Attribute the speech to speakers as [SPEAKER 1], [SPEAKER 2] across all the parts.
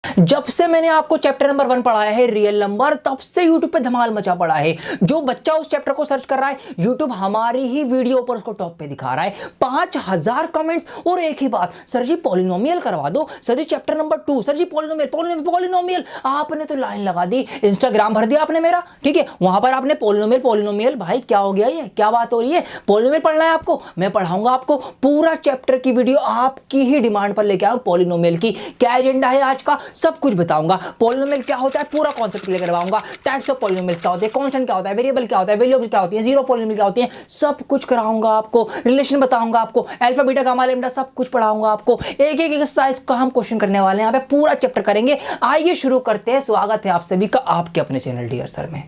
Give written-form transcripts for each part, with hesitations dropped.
[SPEAKER 1] जब से मैंने आपको चैप्टर नंबर 1 पढ़ाया है रियल नंबर, तब से यूट्यूब पे धमाल मचा पड़ा है। जो बच्चा उस चैप्टर को सर्च कर रहा है, यूट्यूब हमारी ही वीडियो पर उसको टॉप पे दिखा रहा है। 5000 कमेंट्स और एक ही बात, सर जी पॉलिनोमियल करवा दो, सर जी चैप्टर नंबर 2, सर जी पॉलिनोमियल पॉलिनोमियल पॉलिनोमियल। आपने तो लाइन लगा दी, इंस्टाग्राम भर दिया आपने मेरा, ठीक है। वहां पर आपने पॉलिनोमियल पॉलिनोमियल, भाई क्या हो गया, ये क्या बात हो रही है? पॉलिनोमियल पढ़ना है आपको, मैं पढ़ाऊंगा आपको पूरा चैप्टर की वीडियो, आपकी ही डिमांड पर लेके आऊं। पॉलिनोमियल की क्या एजेंडा है आज का, सब कुछ बताऊंगा। पॉलिनोमियल क्या होता है पूरा कॉन्सेप्ट लेकर आऊंगा। टाइप्स ऑफ पॉलिनोमियल क्या होते हैं, कांस्टेंट क्या होता है, वेरिएबल क्या होता है, वेरिएबल क्या होती है, जीरो पॉलिनोमियल क्या होती है, सब कुछ कराऊंगा आपको। रिलेशन बताऊंगा आपको, अल्फा बीटा गामा लैम्डा सब कुछ पढ़ाऊंगा आपको। एक एक एक्सरसाइज का हम क्वेश्चन करने वाले हैं, यहाँ पे पूरा चैप्टर करेंगे। आइए शुरू करते हैं। स्वागत है आप सभी का आपके अपने चैनल डियर सर में।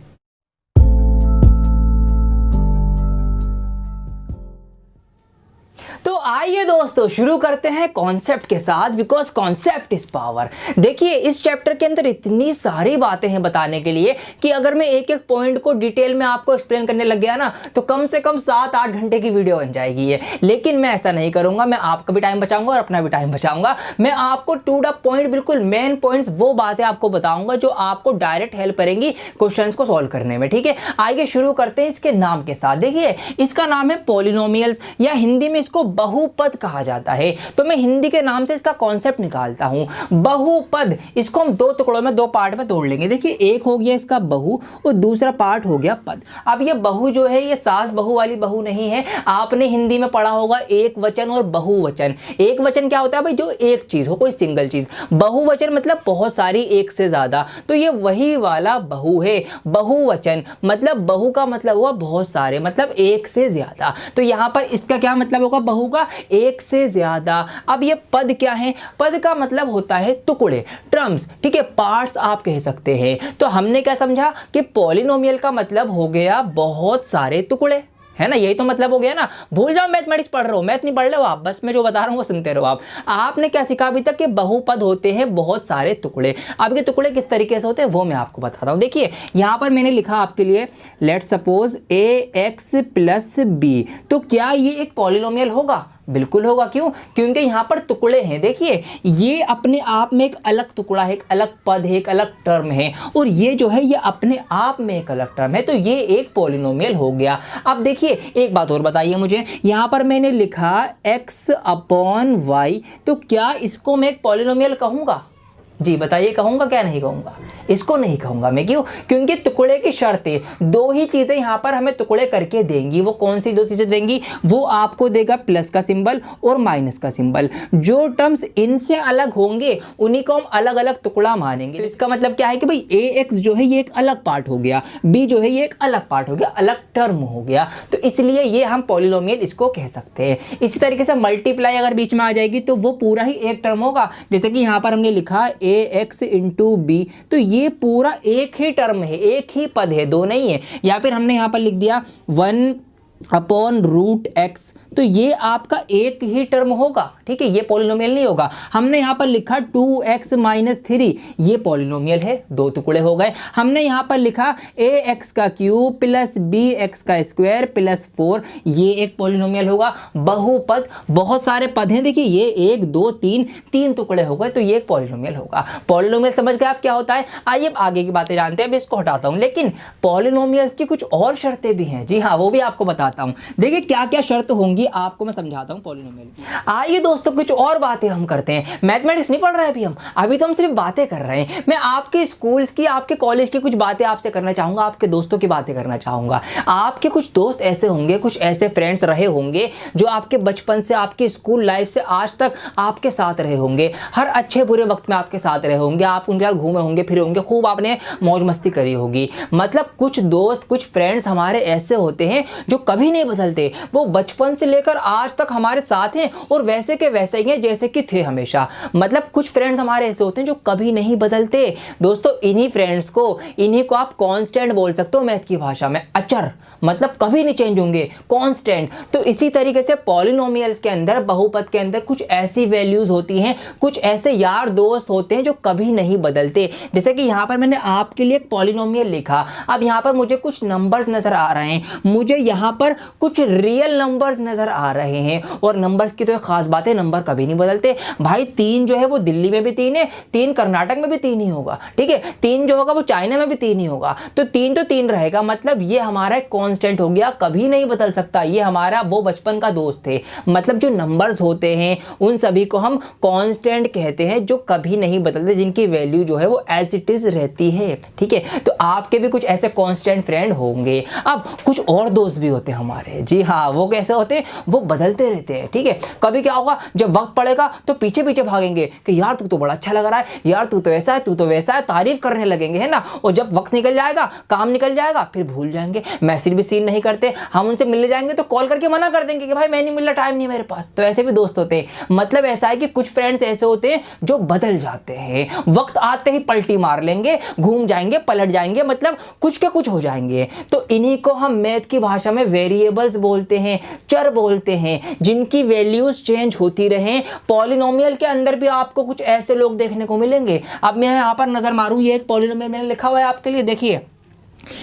[SPEAKER 1] तो आइए दोस्तों शुरू करते हैं कॉन्सेप्ट के साथ, बिकॉज कॉन्सेप्ट इज पावर। देखिए इस चैप्टर के अंदर इतनी सारी बातें हैं बताने के लिए कि अगर मैं एक एक पॉइंट को डिटेल में आपको एक्सप्लेन करने लग गया ना, तो कम से कम 7-8 घंटे की वीडियो बन जाएगी ये। लेकिन मैं ऐसा नहीं करूंगा, मैं आपका भी टाइम बचाऊंगा और अपना भी टाइम बचाऊंगा। मैं आपको टू द पॉइंट, बिल्कुल मेन पॉइंट्स, वो बातें आपको बताऊंगा जो आपको डायरेक्ट हेल्प करेंगी क्वेश्चंस को सॉल्व करने में, ठीक है। आइए शुरू करते हैं इसके नाम के साथ। देखिए इसका नाम है पॉलिनोमियल्स, या हिंदी में इसको बहुपद कहा जाता है। तो मैं हिंदी के नाम से इसका कॉन्सेप्ट निकालता हूं। बहुपद, इसको हम दो टुकड़ों में, दो पार्ट में तोड़ लेंगे। देखिए एक हो गया इसका बहु और दूसरा पार्ट हो गया पद। अब ये बहु जो है ये सास बहु वाली बहु नहीं है। आपने हिंदी में पढ़ा होगा एक वचन और बहुवचन। एक वचन क्या होता है भाई, जो एक चीज हो, कोई सिंगल चीज। बहुवचन मतलब बहुत सारी, एक से ज्यादा। तो ये वही वाला बहु है। बहुवचन मतलब बहु का मतलब हुआ बहुत सारे, मतलब एक से ज्यादा। तो यहां पर इसका क्या मतलब होगा, बहु का एक से ज्यादा। अब ये पद क्या है, पद का मतलब होता है टुकड़े, टर्म्स, ठीक है, पार्ट्स आप कह सकते हैं। तो हमने क्या समझा कि पॉलिनोमियल का मतलब हो गया बहुत सारे टुकड़े, है ना। यही तो मतलब हो गया ना। भूल जाओ मैथमेटिक्स पढ़ रहे हो, मैथ नहीं पढ़ रहे हो आप, बस मैं जो बता रहा हूं वो सुनते रहो आप। आपने क्या सीखा अभी तक कि बहुपद होते हैं बहुत सारे टुकड़े। अब ये टुकड़े किस तरीके से होते हैं वो मैं आपको बताता हूं। देखिए यहां पर मैंने लिखा आपके लिए, let suppose ax plus B. तो क्या ये एक पॉलिनोमियल होगा? बिल्कुल होगा। क्यों? क्योंकि यहां पर टुकड़े हैं। देखिए ये अपने आप में एक अलग टुकड़ा है, एक अलग पद है, एक अलग टर्म है, और ये जो है ये अपने आप में एक अलग टर्म है। तो ये एक पॉलिनोमियल हो गया। अब देखिए एक बात और बताइए मुझे, यहां पर मैंने लिखा x अपॉन वाई, तो क्या इसको मैं एक पॉलिनोमियल कहूंगा? जी बताइए, कहूंगा क्या नहीं कहूंगा? इसको नहीं कहूंगा मैं। क्यों? क्योंकि टुकड़े की शर्त है, दो ही चीजें यहां पर हमें टुकड़े करके देंगी। वो कौन सी दो चीजें देंगी? वो आपको देगा प्लस का सिंबल और माइनस का सिंबल। जो टर्म्स इनसे अलग होंगे उन्हीं को हम अलग अलग टुकड़ा मानेंगे। तो इसका मतलब क्या है कि भाई ax जो है ये एक अलग पार्ट हो गया, b जो है ये एक अलग पार्ट हो गया, अलग टर्म हो गया। तो इसलिए ये हम पॉलिनोमियल इसको कह सकते हैं। इसी तरीके से मल्टीप्लाई अगर बीच में आ जाएगी तो वो पूरा ही एक टर्म होगा। जैसे कि यहां पर हमने लिखा ax इंटू बी, तो ये पूरा एक ही टर्म है, एक ही पद है, दो नहीं है। या फिर हमने यहां पर लिख दिया 1 अपॉन रूट एक्स, तो ये आपका एक ही टर्म होगा, ठीक है, ये पॉलिनोमियल नहीं होगा। हमने यहां पर लिखा 2x माइनस 3, ये पॉलिनोमियल है, दो टुकड़े हो गए। हमने यहां पर लिखा ax का क्यूब प्लस bx का स्क्वायर प्लस 4, ये एक पॉलिनोमियल होगा। बहुपद, बहुत सारे पद हैं, देखिए ये 1 2 3, तीन टुकड़े हो गए, तो ये एक पॉलिनोमियल होगा। पॉलिनोमियल समझ गए आप क्या होता है? आइए आगे की बातें जानते हैं। अब इसको हटाता हूं, लेकिन पॉलिनोमियल्स की कुछ और शर्तें भी हैं। जी हाँ, वो भी आपको बताता हूं। देखिए क्या क्या शर्त होंगी आपको मैं समझाता हूं पॉलिनोमियल की। आइए दोस्तों कुछ और बातें हम करते हैं। मैथमेटिक्स नहीं पढ़ रहे अभी तो हम सिर्फ बातें कर रहे हैं। मैं आपके स्कूल्स की, आपके कॉलेज की कुछ बातें आपसे करना चाहूंगा, आपके दोस्तों की बातें करना चाहूंगा। आपके कुछ दोस्त ऐसे होंगे, कुछ ऐसे फ्रेंड्स रहे होंगे जो आपके बचपन से, आपके स्कूल लाइफ से आज तक आपके साथ रहे होंगे। हर अच्छे बुरे वक्त में आपके साथ रहे होंगे, आप उनके साथ घूमे होंगे, फिरे होंगे, खूब आपने मौज मस्ती करी होगी। मतलब कुछ दोस्त, कुछ फ्रेंड्स हमारे ऐसे होते हैं जो कभी नहीं बदलते। वो बचपन से लेकर आज तक हमारे साथ हैं और वैसे के वैसे ही हैं जैसे कि थे हमेशा। मतलब कुछ फ्रेंड्स हमारे ऐसे होते हैं जो कभी नहीं बदलते। दोस्तों इन्हीं फ्रेंड्स को, इन्हीं को आप कांस्टेंट बोल सकते हो मैथ की भाषा में, अचर, मतलब कभी नहीं चेंज होंगे, कांस्टेंट। तो इसी तरीके से पॉलिनोमियल्स के अंदर, बहुपद के अंदर कुछ ऐसी वैल्यूज होती हैं, कुछ ऐसे यार दोस्त होते हैं जो कभी नहीं बदलते। जैसे कि यहां पर मैंने आपके लिए एक पॉलिनोमियल लिखा। अब यहां पर मुझे कुछ नंबर्स नजर आ रहे हैं, मुझे यहां पर कुछ रियल नंबर्स नजर नजर आ रहे हैं। और नंबर्स की तो एक खास बात है, नंबर कभी नहीं बदलते भाई। 3 जो है वो दिल्ली में भी 3 है, 3 कर्नाटक में भी 3 ही होगा, ठीक है। 3 जो होगा वो चाइना में भी 3 ही होगा, तो 3 तो 3 रहेगा। मतलब ये हमारा एक कांस्टेंट हो गया, कभी नहीं बदल सकता। ये हमारा वो बचपन का दोस्त है। मतलब जो नंबर्स होते हैं उन सभी को हम कांस्टेंट कहते हैं, जो कभी नहीं बदलते, जिनकी वैल्यू जो है वो एज इट इज रहती है, ठीक है। तो आपके भी कुछ ऐसे कांस्टेंट फ्रेंड होंगे। अब कुछ और दोस्त भी होते हैं हमारे, जी हाँ, वो कैसे होते हैं, वो बदलते रहते हैं, ठीक है। कभी क्या होगा, जब वक्त पड़ेगा तो पीछे पीछे भागेंगे कि यार तू तो बड़ा अच्छा लग रहा है, यार तू तो ऐसा है, तू तो वैसा है, तारीफ करने लगेंगे, है ना। और जब वक्त निकल जाएगा, काम निकल जाएगा, फिर भूल जाएंगे, मैसेज भी सीन नहीं करते। हम उनसे मिलने जाएंगे तो कॉल करके मना कर देंगे कि भाई मैं नहीं मिल रहा, टाइम नहीं मेरे पास। तो ऐसे भी दोस्त होते हैं। मतलब ऐसा है कि कुछ फ्रेंड्स ऐसे होते हैं जो बदल जाते हैं, वक्त आते ही पलटी मार लेंगे, घूम जाएंगे, पलट जाएंगे, मतलब कुछ के कुछ हो जाएंगे। तो इन्हीं को हम मैथ की भाषा में वेरिएबल्स बोलते हैं, चर बोलते हैं, जिनकी वैल्यूज चेंज होती रहे। पॉलिनोमियल के अंदर भी आपको कुछ ऐसे लोग देखने को मिलेंगे। अब मैं यहां पर नजर मारूं, ये एक पॉलिनोमियल मैंने लिखा हुआ है आपके लिए, देखिए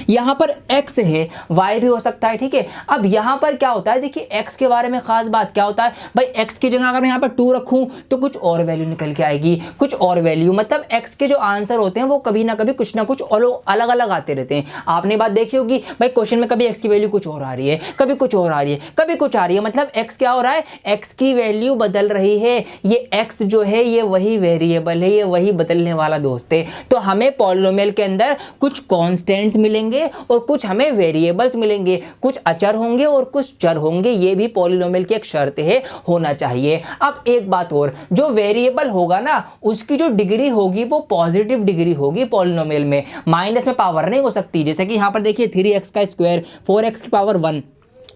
[SPEAKER 1] यहां पर x है, y भी हो सकता है, ठीक है। अब यहां पर क्या होता है, देखिए x के बारे में खास बात क्या होता है भाई, x की जगह अगर मैं यहां पर 2 रखूं तो कुछ और वैल्यू निकल के आएगी, कुछ और वैल्यू। मतलब x के जो आंसर होते हैं वो कभी ना कभी कुछ ना कुछ अलग अलग आते रहते हैं। आपने बात देखी होगी भाई, क्वेश्चन में कभी x की वैल्यू कुछ और आ रही है, कभी कुछ और आ रही है, कभी कुछ आ रही है। मतलब x क्या हो रहा है, x की वैल्यू बदल रही है। ये x जो है ये वही वेरिएबल है, ये वही बदलने वाला दोस्त है। तो हमें पॉलिनोमियल के अंदर कुछ कॉन्स्टेंट्स मिलेंगे और कुछ हमें वेरिएबल्स मिलेंगे, कुछ अचर होंगे और कुछ चर होंगे। ये भी पॉलिनोमियल की एक शर्त है, होना चाहिए। अब एक बात और, जो वेरिएबल होगा ना उसकी जो डिग्री होगी वो पॉजिटिव डिग्री होगी पॉलिनोमियल में, माइनस में पावर नहीं हो सकती। जैसे कि यहां पर देखिए 3x का स्क्वायर 4x की पावर 1,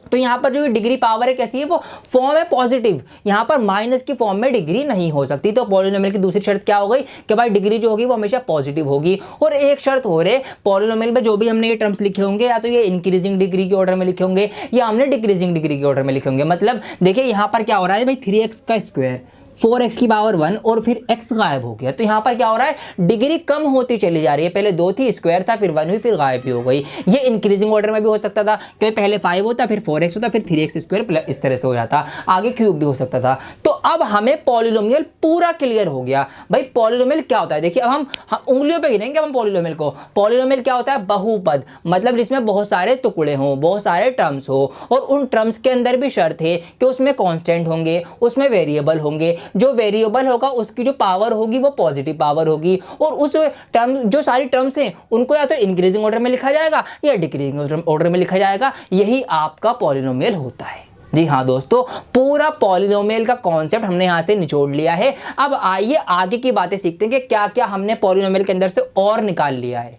[SPEAKER 1] तो यहां पर जो डिग्री पावर है कैसी है, वो फॉर्म है पॉजिटिव, यहां पर माइनस की फॉर्म में डिग्री नहीं हो सकती। तो पॉलिनोमियल की दूसरी शर्त क्या हो गई कि भाई डिग्री जो होगी वो हमेशा पॉजिटिव होगी। और एक शर्त हो रही, पॉलिनोमियल में जो भी हमने ये टर्म्स लिखे होंगे, या तो ये इंक्रीजिंग डिग्री के ऑर्डर में लिखे होंगे या हमने डिक्रीजिंग डिग्री के ऑर्डर में लिखे होंगे। मतलब देखिए यहां पर क्या हो रहा है भाई, 3x का स्क्वायर 4x की पावर 1 और फिर x गायब हो गया। तो यहां पर क्या हो रहा है, डिग्री कम होती चली जा रही है। पहले 2 थी, स्क्वायर था, फिर 1 हुई, फिर गायब भी हो गई। ये इंक्रीजिंग ऑर्डर में भी हो सकता था कि पहले 5 होता, फिर 4x होता, फिर 3x स्क्वायर प्लस, इस तरह से हो जाता, आगे क्यूब भी हो सकता था। तो अब हमें पॉलिनोमियल पूरा क्लियर हो गया। भाई पॉलिनोमियल क्या होता है, देखिए अब हम उंगलियों पे गिनेंगे हम पॉलिनोमियल को। पॉलिनोमियल क्या होता है, बहुपद, मतलब जिसमें बहुत सारे टुकड़े हों, बहुत सारे टर्म्स हो, और उन टर्म्स के अंदर भी शर्त है कि उसमें कांस्टेंट होंगे, उसमें वेरिएबल होंगे। जो वेरिएबल होगा उसकी जो पावर होगी वो पॉजिटिव पावर होगी, और उस टर्म जो सारी टर्म्स हैं उनको या तो इंक्रीजिंग ऑर्डर में लिखा जाएगा या डिक्रीजिंग ऑर्डर में लिखा जाएगा। यही आपका पॉलिनोमियल होता है। जी हाँ दोस्तों, पूरा पॉलिनोमियल का कॉन्सेप्ट हमने यहां से निचोड़ लिया है। अब आइए आगे की बातें सीखते हैं कि क्या क्या हमने पॉलिनोमियल के अंदर से और निकाल लिया है।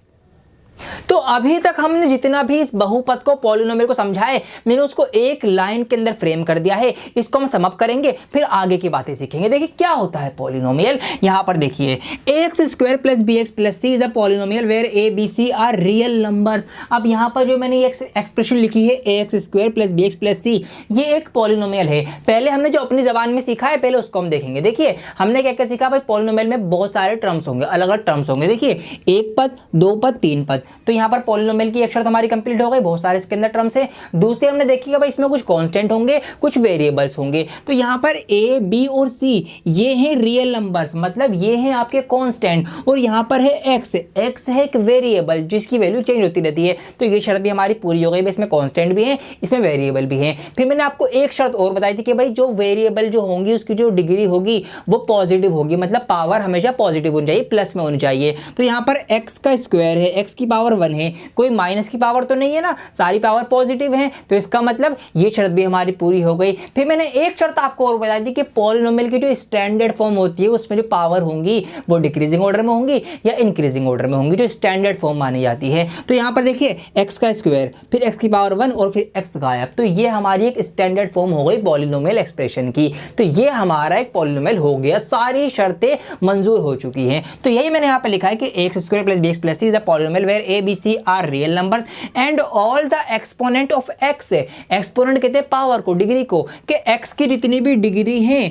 [SPEAKER 1] तो अभी तक हमने जितना भी इस बहुपद को पॉलिनोमियल को समझाए, मैंने उसको एक लाइन के अंदर फ्रेम कर दिया है। इसको हम सम अप करेंगे, फिर आगे की बातें सीखेंगे। देखिए क्या होता है पॉलिनोमियल। यहां पर देखिए ax square plus bx plus c is a polynomial where a b c are real numbers. अब यहां पर जो मैंने ये एक्सप्रेशन लिखी है ax square plus bx plus c, ये एक पॉलिनोमियल है। पहले हमने जो अपनी जबान में सीखा है पहले उसको हम देखेंगे। देखिए हमने क्या क्या सीखा भाई, पॉलिनोमियल में बहुत सारे टर्म्स होंगे, अलग अलग टर्म्स होंगे। देखिए 1 पद, 2 पद, 3 पद। तो यहां पर पॉलिनोमियल की एक शर्त हमारी कंप्लीट हो गई, बहुत सारे इसके अंदर टर्म्स हैं। दूसरे हमने देखी कि भाई इसमें कुछ कांस्टेंट होंगे, कुछ वेरिएबल्स होंगे। तो यहां पर a, b और c ये हैं रियल नंबर्स, मतलब ये हैं आपके कांस्टेंट। और यहां पर है x है एक वेरिएबल जिसकी वैल्यू चेंज होती रहती है। तो ये शर्त भी हमारी पूरी हो गई, इसमें कांस्टेंट भी है, इसमें वेरिएबल भी है। फिर मैंने आपको एक शर्त और बताई थी कि भाई जो वेरिएबल जो होंगी उसकी जो डिग्री होगी वो पॉजिटिव होगी, मतलब पावर हमेशा पॉजिटिव होनी चाहिए, प्लस में होनी चाहिए। तो यहां पर x का स्क्वायर है, x की पावर 1 है, कोई माइनस की पावर तो नहीं है ना, सारी पावर पॉजिटिव है। तो इसका मतलब ये शर्त भी हमारी पूरी हो गई। फिर मैंने एक शर्त आपको और बताई थी कि पॉलिनोमियल की जो स्टैंडर्ड फॉर्म होती है उसमें जो पावर होंगी वो डिक्रीजिंग ऑर्डर में होंगी या इंक्रीजिंग ऑर्डर में होंगी, जो स्टैंडर्ड फॉर्म मानी जाती है। तो यहां पर देखिए x का स्क्वायर, फिर x की पावर 1 और फिर x गायब। तो ये हमारी एक स्टैंडर्ड फॉर्म हो गई पॉलिनोमियल एक्सप्रेशन की। तो ये हमारा एक पॉलिनोमियल हो गया, सारी शर्तें मंजूर हो चुकी हैं। तो यही मैंने यहां पर लिखा है कि x square plus bx plus c is a polynomial where a b c are real numbers and all the exponent of x। Exponent कहते हैं पावर को, डिग्री को, कि x की जितनी भी डिग्री है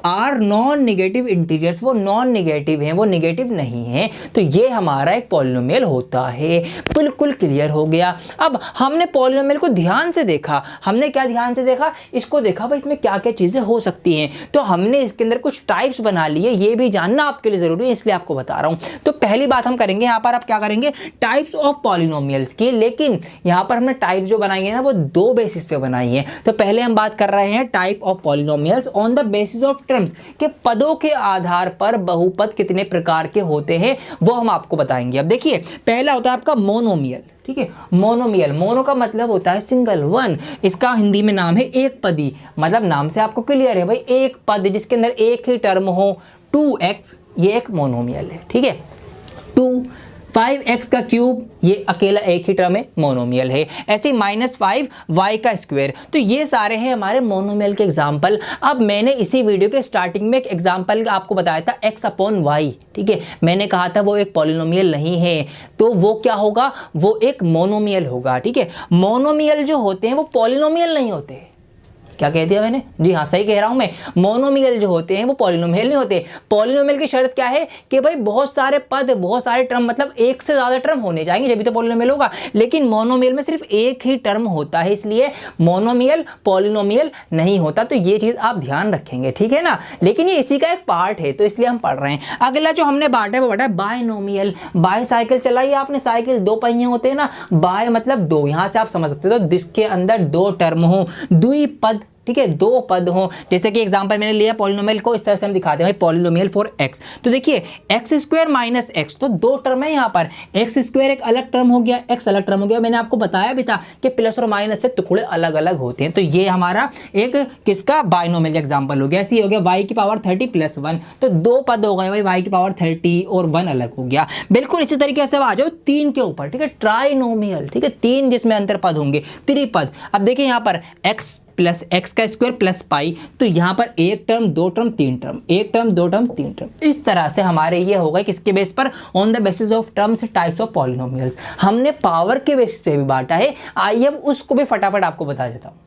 [SPEAKER 1] आर नॉन नेगेटिव इंटीजर्स, वो नॉन नेगेटिव हैं, वो नेगेटिव नहीं है, तो ये हमारा एक पॉलिनोमियल होता है। बिल्कुल क्लियर हो गया। अब हमने पॉलिनोमियल को ध्यान से देखा, हमने क्या ध्यान से देखा, इसको देखा भाई इसमें क्या क्या चीजें हो सकती हैं, तो हमने इसके अंदर कुछ टाइप्स बना लिए, ये भी जानना आपके लिए जरूरी है इसलिए आपको बता रहा हूं। तो पहली बात हम करेंगे यहाँ पर, आप क्या करेंगे, टाइप्स ऑफ पॉलिनोमियल्स की, लेकिन यहाँ पर हमने टाइप जो बनाई है ना वो दो बेसिस पे बनाई है। तो पहले हम बात कर रहे हैं type of polynomials on the basis of terms, के पदों के आधार पर बहुपद कितने प्रकार के होते हैं वो हम आपको बताएंगे। अब देखिए पहला होता है आपका मोनोमियल, ठीक है, मोनोमियल, मोनो का मतलब होता है सिंगल, वन, इसका हिंदी में नाम है एक पदी, मतलब नाम से आपको क्लियर है भाई, एक पद जिसके अंदर एक ही टर्म हो, 2x, ये एक मोनोमियल है, ठीक है। 5x का क्यूब, ये अकेला एक ही टर्म है, मोनोमियल है। ऐसे -5 y का स्क्वायर, तो ये सारे हैं हमारे मोनोमियल के एग्जाम्पल। अब मैंने इसी वीडियो के स्टार्टिंग में एक एग्जाम्पल आपको बताया था x/y, ठीक है, मैंने कहा था वो एक पॉलिनोमियल नहीं है, तो वो क्या होगा, वो एक मोनोमियल होगा, ठीक है। मोनोमियल जो होते हैं वो पॉलिनोमियल नहीं होते। क्या कह दिया मैंने, जी हाँ सही कह रहा हूं मैं, मोनोमियल जो होते हैं वो पॉलिनोमियल नहीं होते। पॉलिनोमियल की शर्त क्या है कि भाई बहुत सारे पद, बहुत सारे टर्म, मतलब एक से ज्यादा टर्म होने जाएंगे जब भी तो पॉलिनोमियल होगा, लेकिन मोनोमियल में सिर्फ एक ही टर्म होता है, इसलिए मोनोमियल पॉलिनोमियल नहीं होता। तो ये चीज आप ध्यान रखेंगे, ठीक है ना, लेकिन ये इसी का एक पार्ट है तो इसलिए हम पढ़ रहे हैं। अगला जो हमने बांटा है वो बांटा है बायनोमियल। बाईसाइकिल चलाई आपने, साइकिल दो पहिए होते हैं ना, बाय मतलब दो, यहां से आप समझ सकते हो जिसके अंदर दो टर्म हो, द्विपद, ठीक है, दो पद हो। जैसे कि एग्जांपल मैंने लिया पॉलिनोमियल को, इस तरह से हम दिखाते हैं भाई पॉलिनोमियल फॉर x, तो देखिए x² - x, तो दो टर्म है यहाँ पर, x² एक अलग टर्म हो गया, x अलग टर्म हो गया। मैंने आपको बताया भी था कि प्लस और माइनस से टुकड़े अलग अलग होते हैं, तो ये हमारा एक किसका बायनोमियल एग्जाम्पल हो गया। ऐसे ही हो गया y⁻30 + 1, तो दो पद हो गए भाई, y⁻30 और 1 अलग हो गया। बिल्कुल इसी तरीके से आ जाओ 3 के ऊपर, ठीक है, ट्राइनोमियल, ठीक है, 3 जिसमें अंतर पद होंगे, त्रिपद। अब देखिए यहाँ पर x + x² + पाई, तो यहाँ पर एक टर्म, दो टर्म, तीन टर्म, एक टर्म, दो टर्म, तीन टर्म, इस तरह से हमारे ये होगा किसके बेस पर, on the basis of terms types of polynomials. हमने पावर के बेसिस पे भी बांटा है, आइए अब उसको भी फटाफट आपको बता देता हूँ।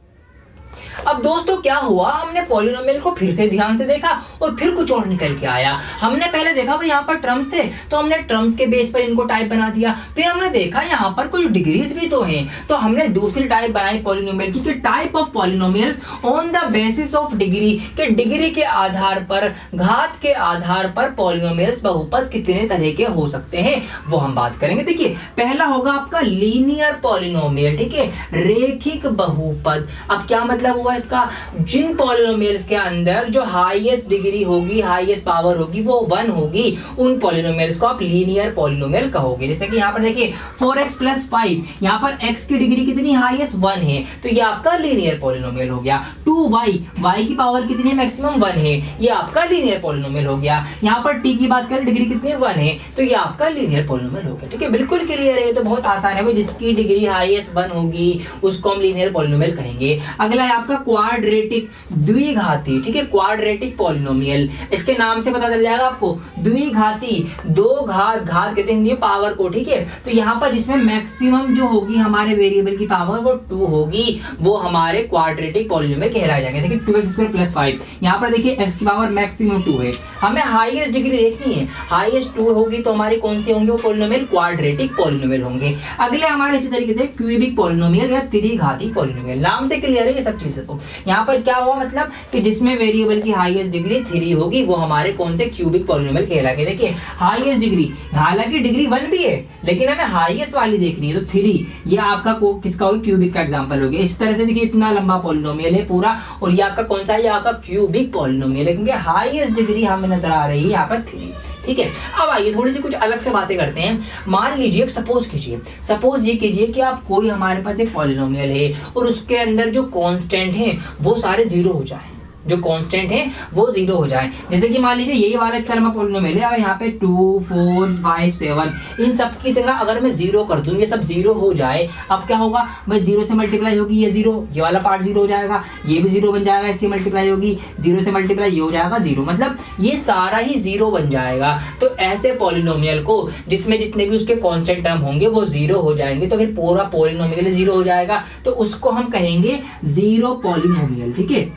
[SPEAKER 1] अब दोस्तों क्या हुआ, हमने पॉलिनोमियल को फिर से ध्यान से देखा और फिर कुछ और निकल के आया। हमने पहले देखा भाई यहाँ पर टर्म्स थे, तो हमने टर्म्स के बेस पर इनको टाइप बना दिया। फिर हमने देखा यहाँ पर कुछ डिग्रीज भी तो हैं, तो हमने दूसरी टाइप बनाई पॉलिनोमियल की, type of polynomials on the basis of degree, के डिग्री के आधार पर, घात के आधार पर पॉलिनोमियल्स बहुपद कितने तरह के हो सकते हैं वो हम बात करेंगे। देखिए पहला होगा आपका लीनियर पॉलिनोमियल, ठीक है, रेखिक बहुपद। अब क्या मतलब हुआ इसका, जिन पॉलिनोमियल्स के अंदर जो हाईएस्ट डिग्री होगी, हाईएस्ट पावर होगी वो 1 होगी, उन पॉलिनोमियल्स को आप लीनियर पॉलिनोमियल कहोगे। जैसे कि यहाँ पर देखिए 4x + 5, यहाँ पर x की डिग्री कितनी, हाईएस्ट 1 है, तो ये आपका लीनियर पॉलिनोमियल हो गया। 2y, y की पावर कितनी है, मैक्सिमम 1 है, ये आपका लीनियर पॉलिनोमियल हो गया। यहाँ पर t की बात करें, डिग्री कितनी 1 है, तो ये आपका लीनियर पॉलिनोमियल हो गया, ठीक है, बिल्कुल क्लियर है, ये तो बहुत आसान है भाई, जिसकी डिग्री हाईएस्ट 1 होगी उसको हम लीनियर पॉलिनोमियल कहेंगे। अगला है आपका क्वाड्रेटिक, द्विघाती, ठीक है, क्वाड्रेटिक पॉलिनोमियल, इसके नाम से पता चल जाएगा आपको, द्विघाती, दो घात, घात कहते हैं पावर को, ठीक है, तो यहाँ पर जिसमें मैक्सिमम जो होगी हमारे वेरिएबल की पावर वो 2 होगी, वो हमारे क्वाड्रेटिक पॉलिनोमियल कहलाए जाएंगे। जैसे कि 2x² + 5, यहाँ पर देखिए x की पावर मैक्सिमम 2 है, हमें हाईएस्ट डिग्री देखनी है, हाईएस्ट 2 होगी तो हमारी कौन सी होंगे, वो पॉलिनोमियल क्वाड्रेटिक पॉलिनोमियल होंगे। अगले हमारे इसी तरीके से क्यूबिक पॉलिनोमियल या त्रिघाती पॉलिनोमियल, नाम से क्लियर है ये सब चीजें। तो यहाँ पर क्या हुआ, मतलब कि जिसमें वेरिएबल की हाईएस्ट डिग्री 3 होगी वो हमारे कौन से क्यूबिक पॉलिनोमियल कहलाएंगे। देखिए हाईएस्ट डिग्री, हालांकि डिग्री 1 भी है लेकिन हमें हाईएस्ट वाली देखनी है, तो 3 ये आपका किसका होगा, क्यूबिक का एग्जांपल हो गया। इस तरह से देखिए इतना लंबा पॉलिनोमियल है पूरा, और ये आपका कौन सा है, ये आपका क्यूबिक पॉलिनोमियल है, क्योंकि हाईएस्ट डिग्री हमें नजर आ रही है यहाँ पर 3, ठीक है। अब आइए थोड़ी सी कुछ अलग से बातें करते हैं। मान लीजिए, सपोज ये कीजिए कि आप कोई, हमारे पास एक पॉलिनोमियल है और उसके अंदर जो कांस्टेंट हैं वो सारे 0 हो जाए, जो कांस्टेंट है वो 0 हो जाए। जैसे कि मान लीजिए यही वाला इतना लंबा पॉलिनोमियल है और यहाँ पे 2, 4, 5, 7, इन सब की जगह अगर मैं 0 कर दूं, ये सब 0 हो जाए, अब क्या होगा भाई, 0 से मल्टीप्लाई होगी ये 0, ये वाला पार्ट 0 हो जाएगा, ये भी 0 बन जाएगा, इससे मल्टीप्लाई होगी, 0 से मल्टीप्लाई ये हो जाएगा 0, मतलब ये सारा ही 0 बन जाएगा। तो ऐसे पॉलिनोमियल को जिसमें जितने भी उसके कांस्टेंट टर्म होंगे वो 0 हो जाएंगे, तो फिर पूरा पॉलिनोमियल 0 हो जाएगा, तो उसको हम कहेंगे 0 पॉलिनोमियल, ठीक है।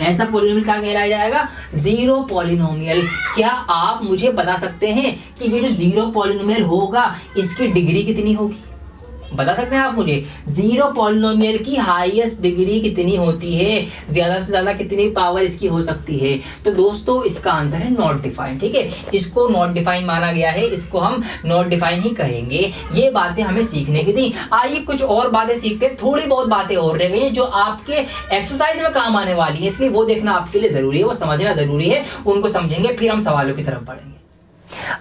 [SPEAKER 1] ऐसा पॉलिनोमियल क्या कहलाया जाएगा? Zero polynomial. क्या आप मुझे बता सकते हैं कि ये जो जीरो पॉलिनोमियल होगा इसकी डिग्री कितनी होगी? बता सकते हैं आप मुझे? जीरो पॉलिनोमियल की हाईएस्ट डिग्री कितनी होती है? ज्यादा से ज्यादा कितनी पावर इसकी हो सकती है? तो दोस्तों इसका आंसर है नॉट डिफाइंड। ठीक है, इसको नॉट डिफाइंड माना गया है, इसको हम नॉट डिफाइंड ही कहेंगे। ये बातें हमें सीखने की थी। आइए कुछ और बातें सीखते हैं। थोड़ी बहुत बातें और रह गई हैं जो आपके एक्सरसाइज में काम आने वाली है, इसलिए वो देखना आपके लिए जरूरी है, वो समझना जरूरी है। उनको समझेंगे फिर हम सवालों की तरफ बढ़ेंगे।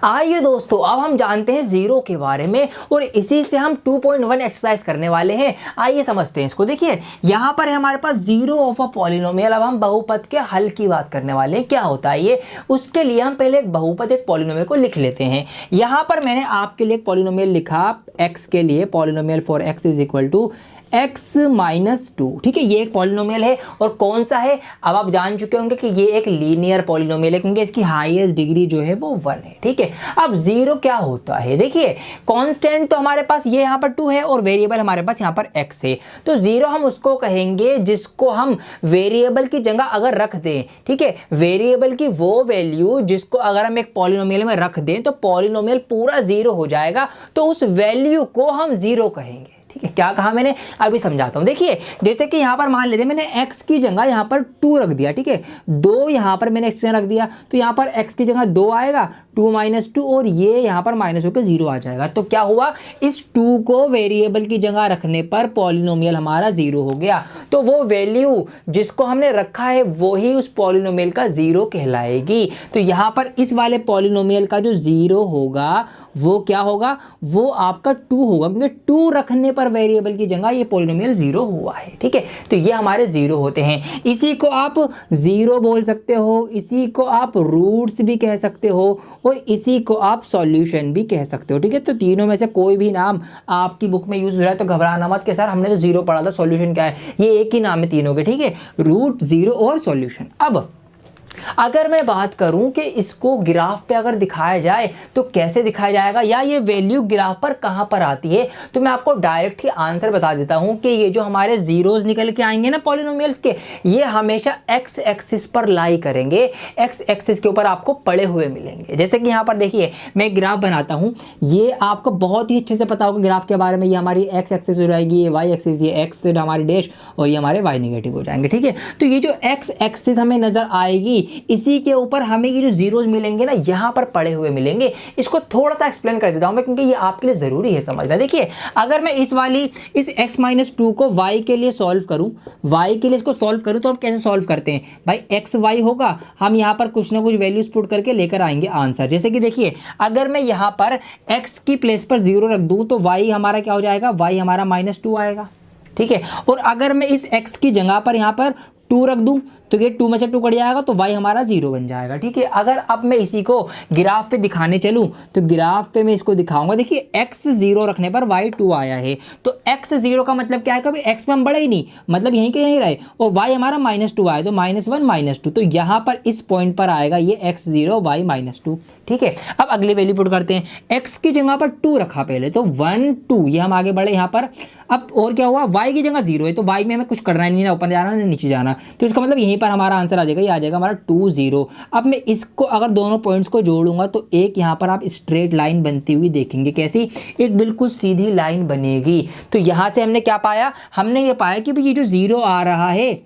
[SPEAKER 1] आइए दोस्तों अब हम जानते हैं जीरो के बारे में और इसी से हम 2.1 एक्सरसाइज करने वाले हैं। आइए समझते हैं इसको। देखिए यहाँ पर है हमारे पास जीरो ऑफ अ पॉलिनोमियल। अब हम बहुपद के हल की बात करने वाले हैं। क्या होता है ये? उसके लिए हम पहले एक बहुपद एक पॉलिनोमियल को लिख लेते हैं। यहाँ पर मैंने आपके लिए एक पॉलिनोमियल लिखा x के लिए, polynomial for x is equal to x-2। ठीक है, ये एक पॉलिनोमियल है और कौन सा है? अब आप जान चुके होंगे कि ये एक लीनियर पॉलिनोमियल है क्योंकि इसकी हाईएस्ट डिग्री जो है वो 1 है। ठीक है, अब जीरो क्या होता है? देखिए कांस्टेंट तो हमारे पास ये यहाँ पर 2 है और वेरिएबल हमारे पास यहाँ पर x है। तो जीरो हम उसको कहेंगे जिसको हम वेरिएबल की जगह अगर रख दें, ठीक है, वेरिएबल की वो वैल्यू जिसको अगर हम एक पॉलिनोमियल में रख दें तो पॉलिनोमियल पूरा जीरो हो जाएगा, तो उस वैल्यू को हम जीरो कहेंगे। ठीक है, क्या कहा मैंने? अभी समझाता हूं। देखिए जैसे कि यहां पर मान लेते मैंने x की जगह यहां पर 2 रख दिया। ठीक है, 2 यहां पर मैंने x रख दिया तो यहां पर x की जगह 2 आएगा, 2 - 2 और ये यहां पर माइनस होकर 0 आ जाएगा। तो क्या हुआ? इस 2 को वेरिएबल की जगह रखने पर पॉलिनोमियल हमारा 0 हो गया। तो वो वैल्यू जिसको हमने रखा है वो ही उस पॉलिनोमियल का 0 कहलाएगी। तो यहां पर इस वाले पॉलिनोमियल का जो 0 होगा वो क्या होगा? वो आपका 2 होगा क्योंकि 2 रखने पर वेरिएबल की जगह ये पॉलिनोमियल 0 हुआ है। ठीक है, तो ये हमारे 0 होते हैं। इसी को आप 0 बोल सकते हो, इसी को आप रूट्स भी कह सकते हो और इसी को आप सॉल्यूशन भी कह सकते हो। ठीक है, तो तीनों में से कोई भी नाम आपकी बुक में यूज हो रहा है तो घबराना मत कि सर हमने तो 0 पढ़ा था, सॉल्यूशन क्या है? ये एक ही नाम है तीनों के। ठीक है, रूट, 0 और सॉल्यूशन। अब अगर मैं बात करूं कि इसको ग्राफ पे अगर दिखाया जाए तो कैसे दिखाया जाएगा या ये वैल्यू ग्राफ पर कहां पर आती है, तो मैं आपको डायरेक्ट ही आंसर बता देता हूं कि ये जो हमारे जीरोस निकल के आएंगे ना पॉलिनोमियल्स के, ये हमेशा एक्स एक्सिस पर लाई करेंगे। एक्स एक्सिस के ऊपर आपको पड़े हुए मिलेंगे। जैसे कि यहां पर देखिए मैं ग्राफ बनाता हूं, ये आपको बहुत ही अच्छे से पता होगा ग्राफ के बारे में। ये हमारी एक्स एक्सिस हो जाएगी, ये वाई एक्सिस, ये एक्स हमारी डैश और ये हमारे वाई नेगेटिव हो जाएंगे। ठीक है, तो ये जो एक्स एक्सिस हमें नजर आएगी इसी के ऊपर हमें ये जो जीरोस मिलेंगे ना यहां पर पड़े हुए मिलेंगे। इसको थोड़ा सा एक्सप्लेन कर देता हूं मैं क्योंकि ये आपके लिए जरूरी है समझना। देखिए अगर मैं इस x - 2 को y के लिए सॉल्व करूं, y के लिए इसको सॉल्व करूं तो हम कैसे सॉल्व करते हैं भाई? x y होगा, हम यहां पर कुछ ना कुछ वैल्यूज पुट करके लेकर आएंगे आंसर। जैसे कि देखिए अगर मैं यहां पर x की प्लेस पर 0 रख दूं तो y हमारा क्या हो जाएगा? y हमारा -2 आएगा। ठीक है, और अगर मैं इस x की जगह पर यहां पर 2 रख दूं तो ये 2 में से 2 कट जाएगा तो y हमारा 0 बन जाएगा। ठीक है, अगर अब मैं इसी को ग्राफ पे दिखाने चलूं तो ग्राफ पे मैं इसको दिखाऊंगा। देखिए x 0 रखने पर y 2 आया है, तो x 0 का मतलब क्या है? कभी x में हम बढ़े ही नहीं, मतलब यहीं के यहीं रहे, और y हमारा -2 आया तो -1 -2, तो यहाँ पर इस पॉइंट पर आएगा ये x 0 y -2। ठीक है, अब अगली वैल्यू पुट करते हैं। x की जगह पर 2 रखा पहले, तो 1 2 ये हम आगे बढ़े यहाँ पर। अब और क्या हुआ? y की जगह 0 है तो y में हमें कुछ करना ही नहीं, ना ऊपर जाना ना नीचे जाना, तो इसका मतलब यहीं पर हमारा आंसर आ जाएगा, ये आ जाएगा हमारा 2 0। अब मैं इसको अगर दोनों पॉइंट्स को जोड़ूंगा तो एक यहाँ पर आप स्ट्रेट लाइन बनती हुई देखेंगे। कैसी? एक बिल्कुल सीधी लाइन बनेगी। तो यहाँ से हमने क्या पाया? हमने ये पाया कि भाई ये जो 0 आ रहा है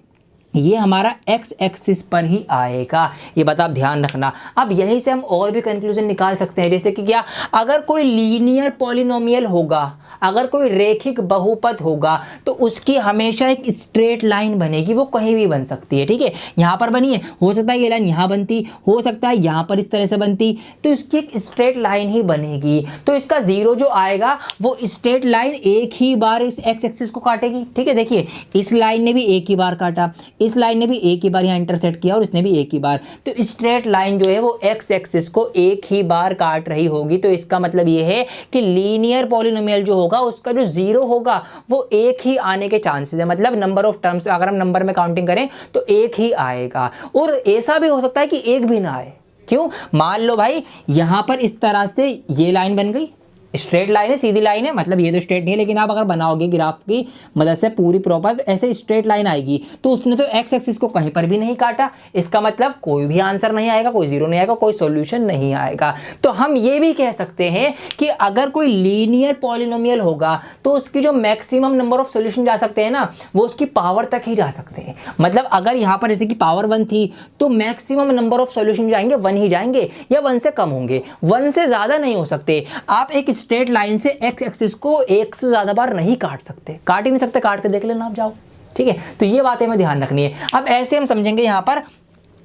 [SPEAKER 1] ये हमारा x एक्सिस पर ही आएगा। ये बात आप ध्यान रखना। अब यहीं से हम और भी कंक्लूजन निकाल सकते हैं, जैसे कि क्या? अगर कोई लीनियर पॉलिनोमियल होगा, अगर कोई रेखिक बहुपद होगा तो उसकी हमेशा एक स्ट्रेट लाइन बनेगी, वो कहीं भी बन सकती है। ठीक है, यहाँ पर बनी है, हो सकता है ये लाइन यहाँ बनती, हो सकता है यहाँ पर इस तरह से बनती, तो इसकी एक स्ट्रेट लाइन ही बनेगी। तो इसका 0 जो आएगा वो स्ट्रेट लाइन एक ही बार इस x एक्सिस को काटेगी। ठीक है, देखिए इस लाइन ने भी एक ही बार काटा, इस लाइन ने भी एक ही बार यहाँ इंटरसेक्ट किया और इसने भी एक ही बार, तो स्ट्रेट लाइन जो है वो x एक्सिस को एक ही बार काट रही होगी। तो इसका मतलब ये है कि लीनियर पॉलिनोमियल जो होगा उसका जो 0 होगा वो एक ही आने के चांसेस है, मतलब नंबर ऑफ टर्म्स अगर हम नंबर में काउंटिंग करें तो एक ही आएगा। और ऐसा भी हो सकता है कि एक भी ना आए। क्यों? मान लो भाई यहां पर इस तरह से ये लाइन बन गई, स्ट्रेट लाइन है, सीधी लाइन है, मतलब ये तो स्ट्रेट नहीं है, लेकिन आप अगर बनाओगे ग्राफ की मदद से पूरी प्रॉपर तो ऐसे स्ट्रेट लाइन आएगी। तो उसने तो एक्स एक्सिस को कहीं पर भी नहीं काटा, इसका मतलब कोई भी आंसर नहीं आएगा, कोई जीरो नहीं आएगा, कोई सॉल्यूशन नहीं आएगा। तो हम ये भी कह सकते हैं कि अगर कोई लीनियर पॉलिनोमियल होगा तो उसकी जो मैक्सिमम नंबर ऑफ सॉल्यूशन जा सकते हैं ना, वो उसकी पावर तक ही जा सकते हैं। मतलब अगर यहां पर जैसे कि पावर 1 थी तो मैक्सिमम नंबर ऑफ सॉल्यूशन जाएंगे 1 ही जाएंगे, या 1 से कम होंगे, 1 से ज्यादा नहीं हो सकते। आप एक स्ट्रेट लाइन से एक्स एक्सिस को एक से ज्यादा बार नहीं काट सकते, काट ही नहीं सकते, काट के देख लेना आप जाओ, ठीक है। तो ये बातें हमें ध्यान रखनी है। अब ऐसे हम समझेंगे यहां पर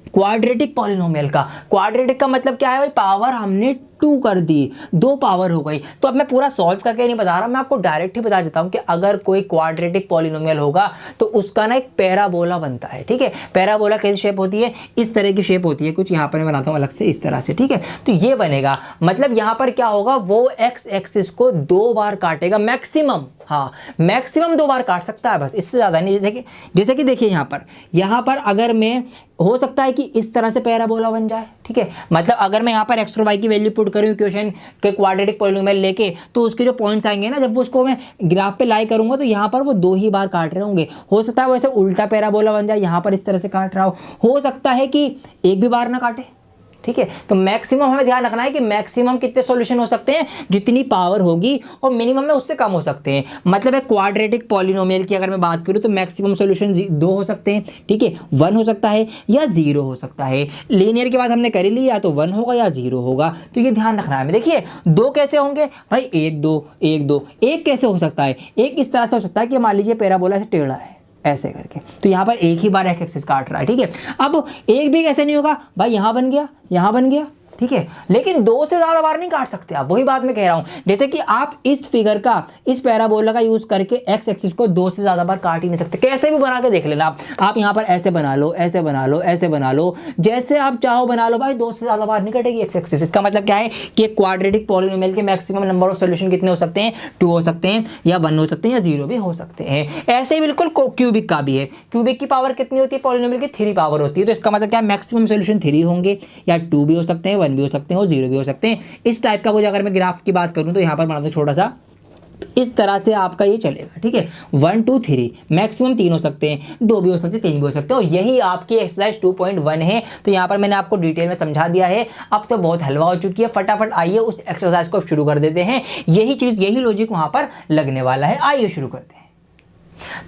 [SPEAKER 1] क्वाड्रेटिक पॉलिनोमियल का। क्वाड्रेटिक का मतलब क्या है भाई, पावर हमने 2 कर दी, 2 पावर हो गई। तो अब मैं पूरा सॉल्व करके नहीं बता रहा, मैं आपको डायरेक्ट ही बता देता हूं कि अगर कोई क्वाड्रेटिक पॉलिनोमियल होगा तो उसका ना एक पैराबोला बनता है, ठीक है। पैराबोला कैसी शेप होती है, इस तरह की शेप होती है कुछ, यहां पर मैं बनाता हूं अलग से इस तरह से, ठीक है। तो ये बनेगा, मतलब यहां पर क्या होगा, वो एक्स एक्सिस को 2 बार काटेगा मैक्सिमम, हाँ मैक्सिमम 2 बार काट सकता है बस, इससे ज्यादा नहीं। जैसे कि देखिए यहां पर अगर मैं, हो सकता है कि इस तरह से पैराबोला बन जाए, ठीक है। मतलब अगर मैं यहाँ पर एक्स और वाई की वैल्यू पुट करूँ इक्वेशन के क्वाड्रेटिक पॉलिनोमियल लेके, तो उसके जो पॉइंट्स आएंगे ना, जब वो उसको मैं ग्राफ पे लाई करूंगा तो यहाँ पर वो 2 ही बार काट रहे होंगे। हो सकता है वैसे उल्टा पैराबोला बन जाए, यहाँ पर इस तरह से काट रहा हो सकता है कि एक भी बार ना काटे, ठीक है। तो मैक्सिमम हमें ध्यान रखना है कि मैक्सिमम कितने सॉल्यूशन हो सकते हैं, जितनी पावर होगी, और मिनिमम में उससे कम हो सकते हैं। मतलब एक क्वाड्रेटिक पॉलिनोमियल की अगर मैं बात करूं तो मैक्सिमम सॉल्यूशन 2 हो सकते हैं, ठीक है, 1 हो सकता है या 0 हो सकता है। लीनियर की बात हमने कर ली, या तो 1 होगा या 0 होगा, तो ये ध्यान रखना है। देखिए 2 कैसे होंगे भाई, 1 2 1 2। एक कैसे हो सकता है, एक इस तरह से हो सकता है कि मान लीजिए पैराबोला से टेढ़ा है ऐसे करके, तो यहाँ पर एक ही बार एक्स एक्सिस काट रहा है, ठीक है। अब एक भी कैसे नहीं होगा भाई, यहाँ बन गया, यहाँ बन गया, ठीक है, लेकिन 2 से ज्यादा बार नहीं काट सकते आप। वही बात मैं कह रहा हूं, जैसे कि आप इस फिगर का, इस पैराबोला का यूज करके एक्स एक्सिस को 2 से ज्यादा बार काट ही नहीं सकते। कैसे भी बना के देख लेना आप यहां पर ऐसे बना लो, ऐसे बना लो, ऐसे बना लो, जैसे आप चाहो बना लो भाई, 2 से ज्यादा बार नहीं कटेगी एक्स एक्सिस। इसका मतलब क्या है कि क्वाड्रेटिक पॉलिनोमियल के मैक्सिमम नंबर ऑफ सॉल्यूशन कितने हो सकते हैं, 2 हो सकते हैं, या 1 हो सकते हैं, या 0 भी हो सकते हैं। ऐसे ही बिल्कुल क्यूबिक का भी है। क्यूबिक की पावर कितनी होती है, पॉलिनोमियल की 3 पावर होती है। तो इसका मतलब क्या है, मैक्सिमम सॉल्यूशन 3 होंगे, या 2 भी हो सकते हैं, 1 भी हो सकते हैं, और 0 भी हो सकते हैं। इस टाइप का कुछ अगर मैं ग्राफ की बात करूं तो यहां पर बनाता हूं छोटा सा, इस तरह से आपका ये चलेगा, ठीक है। 1 2 3 मैक्सिमम 3 हो सकते हैं, 2 भी हो सकते हैं, 3 भी हो सकते हैं, और यही आपकी एक्सरसाइज 2.1 है। तो यहाँ पर मैंने आपको डिटेल में समझा दिया है। अब तो बहुत हलवा हो चुकी है, फटाफट आइए उस एक्सरसाइज को शुरू कर देते हैं। यही चीज, यही लॉजिक वहां पर लगने वाला है। आइए शुरू करते हैं।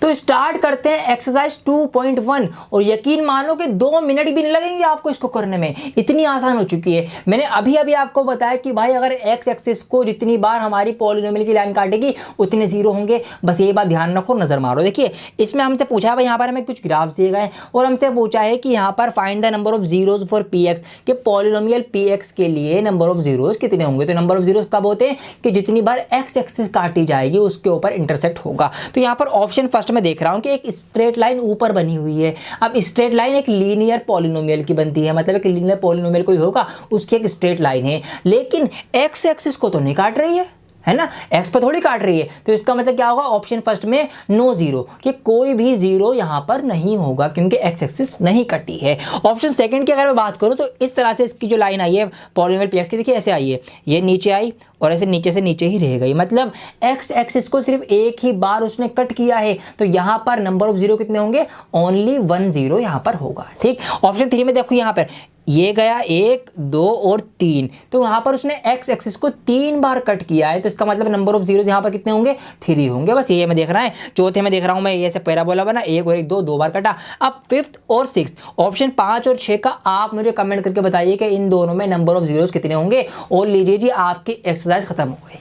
[SPEAKER 1] तो स्टार्ट करते हैं एक्सरसाइज 2.1, और यकीन मानो कि 2 मिनट भी नहीं लगेंगे आपको इसको करने में, इतनी आसान हो चुकी है। मैंने अभी अभी आपको बताया कि भाई अगर एक्स एक्सिस को जितनी बार हमारी पॉलिनोमियल की लाइन काटेगी उतने 0 होंगे। बस ये बात ध्यान रखो, नजर मारो। देखिए इसमें हमसे पूछा है भाई, यहाँ पर हमें कुछ ग्राफ्स दिए गए और हमसे पूछा है कि यहाँ पर find the number of zeros for P x, के पॉलिनोमियल पी एक्स के लिए नंबर ऑफ जीरोज कितने होंगे। तो नंबर ऑफ जीरोज कब होते हैं, कि जितनी बार एक्स एक्सिस काटी जाएगी उसके ऊपर इंटरसेक्ट होगा। तो यहाँ पर ऑप्शन फर्स्ट में देख रहा हूं कि एक स्ट्रेट लाइन ऊपर बनी हुई है। अब स्ट्रेट लाइन एक लीनियर पॉलिनोमियल की बनती है, मतलब एक लीनियर पॉलिनोमियल कोई होगा उसकी एक स्ट्रेट लाइन है, लेकिन एक्स एक्सिस को तो नहीं काट रही है ना, एक्स पर थोड़ी काट रही है। तो इसका मतलब क्या होगा, ऑप्शन फर्स्ट में नो जीरो, कि कोई भी 0 यहां पर नहीं होगा क्योंकि एक्स एक्सिस नहीं कटी है। ऑप्शन सेकंड की अगर मैं बात करूं तो इस तरह से इसकी जो लाइन आई है पॉलिनोमियल पी एक्स की, देखिए ऐसे आई है, ये नीचे आई और ऐसे नीचे से नीचे ही रह गई, मतलब एक्स एक्सिस को सिर्फ एक ही बार उसने कट किया है। तो यहां पर नंबर ऑफ 0 कितने होंगे, ओनली 1 0 यहां पर होगा, ठीक। ऑप्शन 3 में देखो, यहां पर ये गया 1 2 और 3, तो वहां पर उसने एक्स एक्सिस को 3 बार कट किया है। तो इसका मतलब नंबर ऑफ जीरोज यहां पर कितने होंगे, 3 होंगे। बस ये मैं देख रहा है। चौथे में देख रहा हूं मैं, ये से पैराबोला बना, 1 और 1 2 बार कटा। अब फिफ्थ और सिक्स्थ, ऑप्शन 5 और 6 का आप मुझे कमेंट करके बताइए कि इन दोनों में नंबर ऑफ जीरोज कितने होंगे, और लीजिए जी आपकी एक्सरसाइज खत्म हो गई।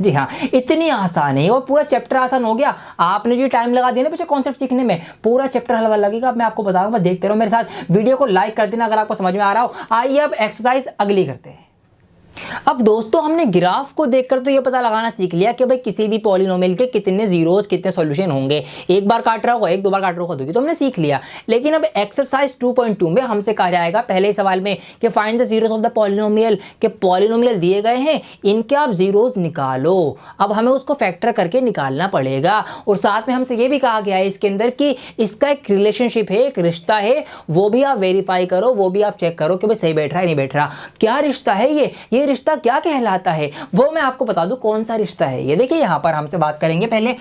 [SPEAKER 1] जी हाँ, इतनी आसान है और पूरा चैप्टर आसान हो गया। आपने जो टाइम लगा दिया ना पीछे कॉन्सेप्ट सीखने में, पूरा चैप्टर हलवा लगेगा। मैं आपको बताऊंगा, देखते रहो मेरे साथ। वीडियो को लाइक कर देना अगर आपको समझ में आ रहा हो। आइए अब एक्सरसाइज अगली करते हैं। अब दोस्तों हमने ग्राफ को देखकर तो ये पता लगाना सीख लिया कि भाई किसी भी पॉलिनोमियल के कितने जीरोज, कितने सॉल्यूशन होंगे। एक बार काट रहा होगा, 1 2 बार काट रहा होगा, तो हमने सीख लिया। लेकिन अब एक्सरसाइज 2.2 में हमसे कहा जाएगा पहले ही सवाल में कि find the zeros of the polynomial, के पॉलिनोमियल दिए गए हैं, इनके आप जीरोज निकालो। अब हमें उसको फैक्टर करके निकालना पड़ेगा। और साथ में हमसे ये भी कहा गया है इसके अंदर कि इसका एक रिलेशनशिप है, एक रिश्ता है, वो भी आप वेरीफाई करो, वो भी आप चेक करो कि भाई सही बैठ रहा है नहीं बैठ रहा। क्या रिश्ता है ये रिश्ता क्या कहलाता है वो मैं आपको बता दूं कौन सा रिश्ता है। ये देखिए यहाँ पर हमसे बात करेंगे पहले,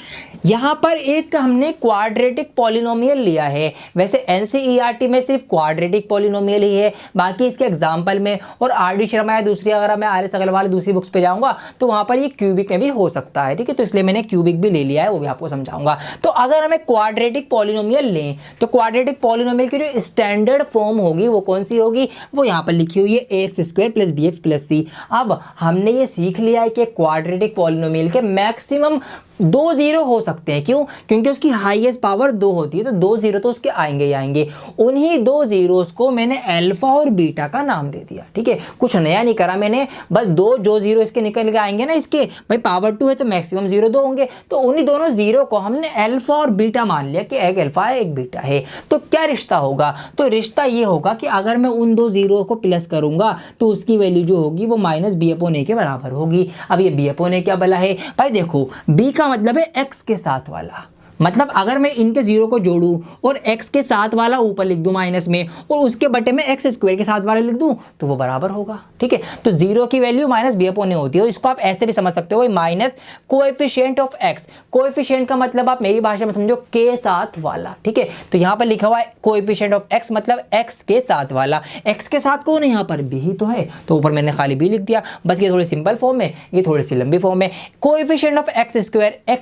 [SPEAKER 1] यहाँ पर एक हमने क्वाड्रेटिक पॉलिनोमियल लिया है। वैसे एनसीईआरटी में सिर्फ क्वाड्रेटिक पॉलिनोमियल ही है, बाकी इसके एग्जाम्पल में और आर डी शर्मा या दूसरी, अगर मैं आर एस अग्रवाल दूसरी बुक्स पे जाऊंगा तो वहां पर ये क्यूबिक में भी हो सकता है, ठीक है। तो इसलिए मैंने क्यूबिक भी ले लिया है, वो भी आपको समझाऊंगा। तो अगर हमें क्वाड्रेटिक पॉलिनोमियल लें तो क्वाड्रेटिक पॉलिनोमियल की जो स्टैंडर्ड फॉर्म होगी वो कौन सी होगी, वो यहाँ पर लिखी हुई है x square plus b x plus c. अब हमने ये सीख लिया है कि क्वाड्रेटिक पॉलिनोमियल के मैक्सिमम 2 जीरो हो सकते हैं। क्यों? क्योंकि उसकी हाईएस्ट पावर 2 होती है, तो 2 जीरो तो उसके आएंगे ही आएंगे। उन्हीं 2 जीरोस को मैंने अल्फा और बीटा का नाम दे दिया, ठीक है। कुछ नया नहीं करा मैंने, बस जो जीरो इसके निकल के आएंगे ना, इसके भाई पावर 2 है तो मैक्सिमम जीरो 2 होंगे, तो उन्हीं दोनों जीरो को हमने अल्फा और बीटा मान लिया कि एक अल्फा है एक बीटा है। तो क्या रिश्ता होगा? तो रिश्ता ये होगा कि अगर मैं उन 2 जीरो को प्लस करूंगा तो उसकी वैल्यू जो होगी वो माइनस बी अपॉन ए के बराबर होगी। अब ये बी अपॉन ए क्या भला है भाई? देखो बी का मतलब है x के साथ वाला, मतलब अगर मैं इनके जीरो को जोड़ूं और x के साथ वाला ऊपर लिख दूं माइनस में और उसके बटे में x स्क्वायर के साथ वाला लिख दूं तो वो बराबर होगा, ठीक है। तो जीरो की वैल्यू माइनस बी अपॉन ए होती है। इसको आप ऐसे भी समझ सकते हो, minus coefficient of x। Coefficient का मतलब आप मेरी भाषा में समझो के साथ वाला, ठीक है। तो यहाँ पर लिखा हुआ है कोएफिशिएंट ऑफ x मतलब x के साथ वाला। x के साथ कौन है? यहाँ पर b ही तो है, तो ऊपर मैंने खाली b लिख दिया। बस ये थोड़ी सिंपल फॉर्म है, ये थोड़ी सी लंबी फॉर्म है। कोएफिशिएंट ऑफ x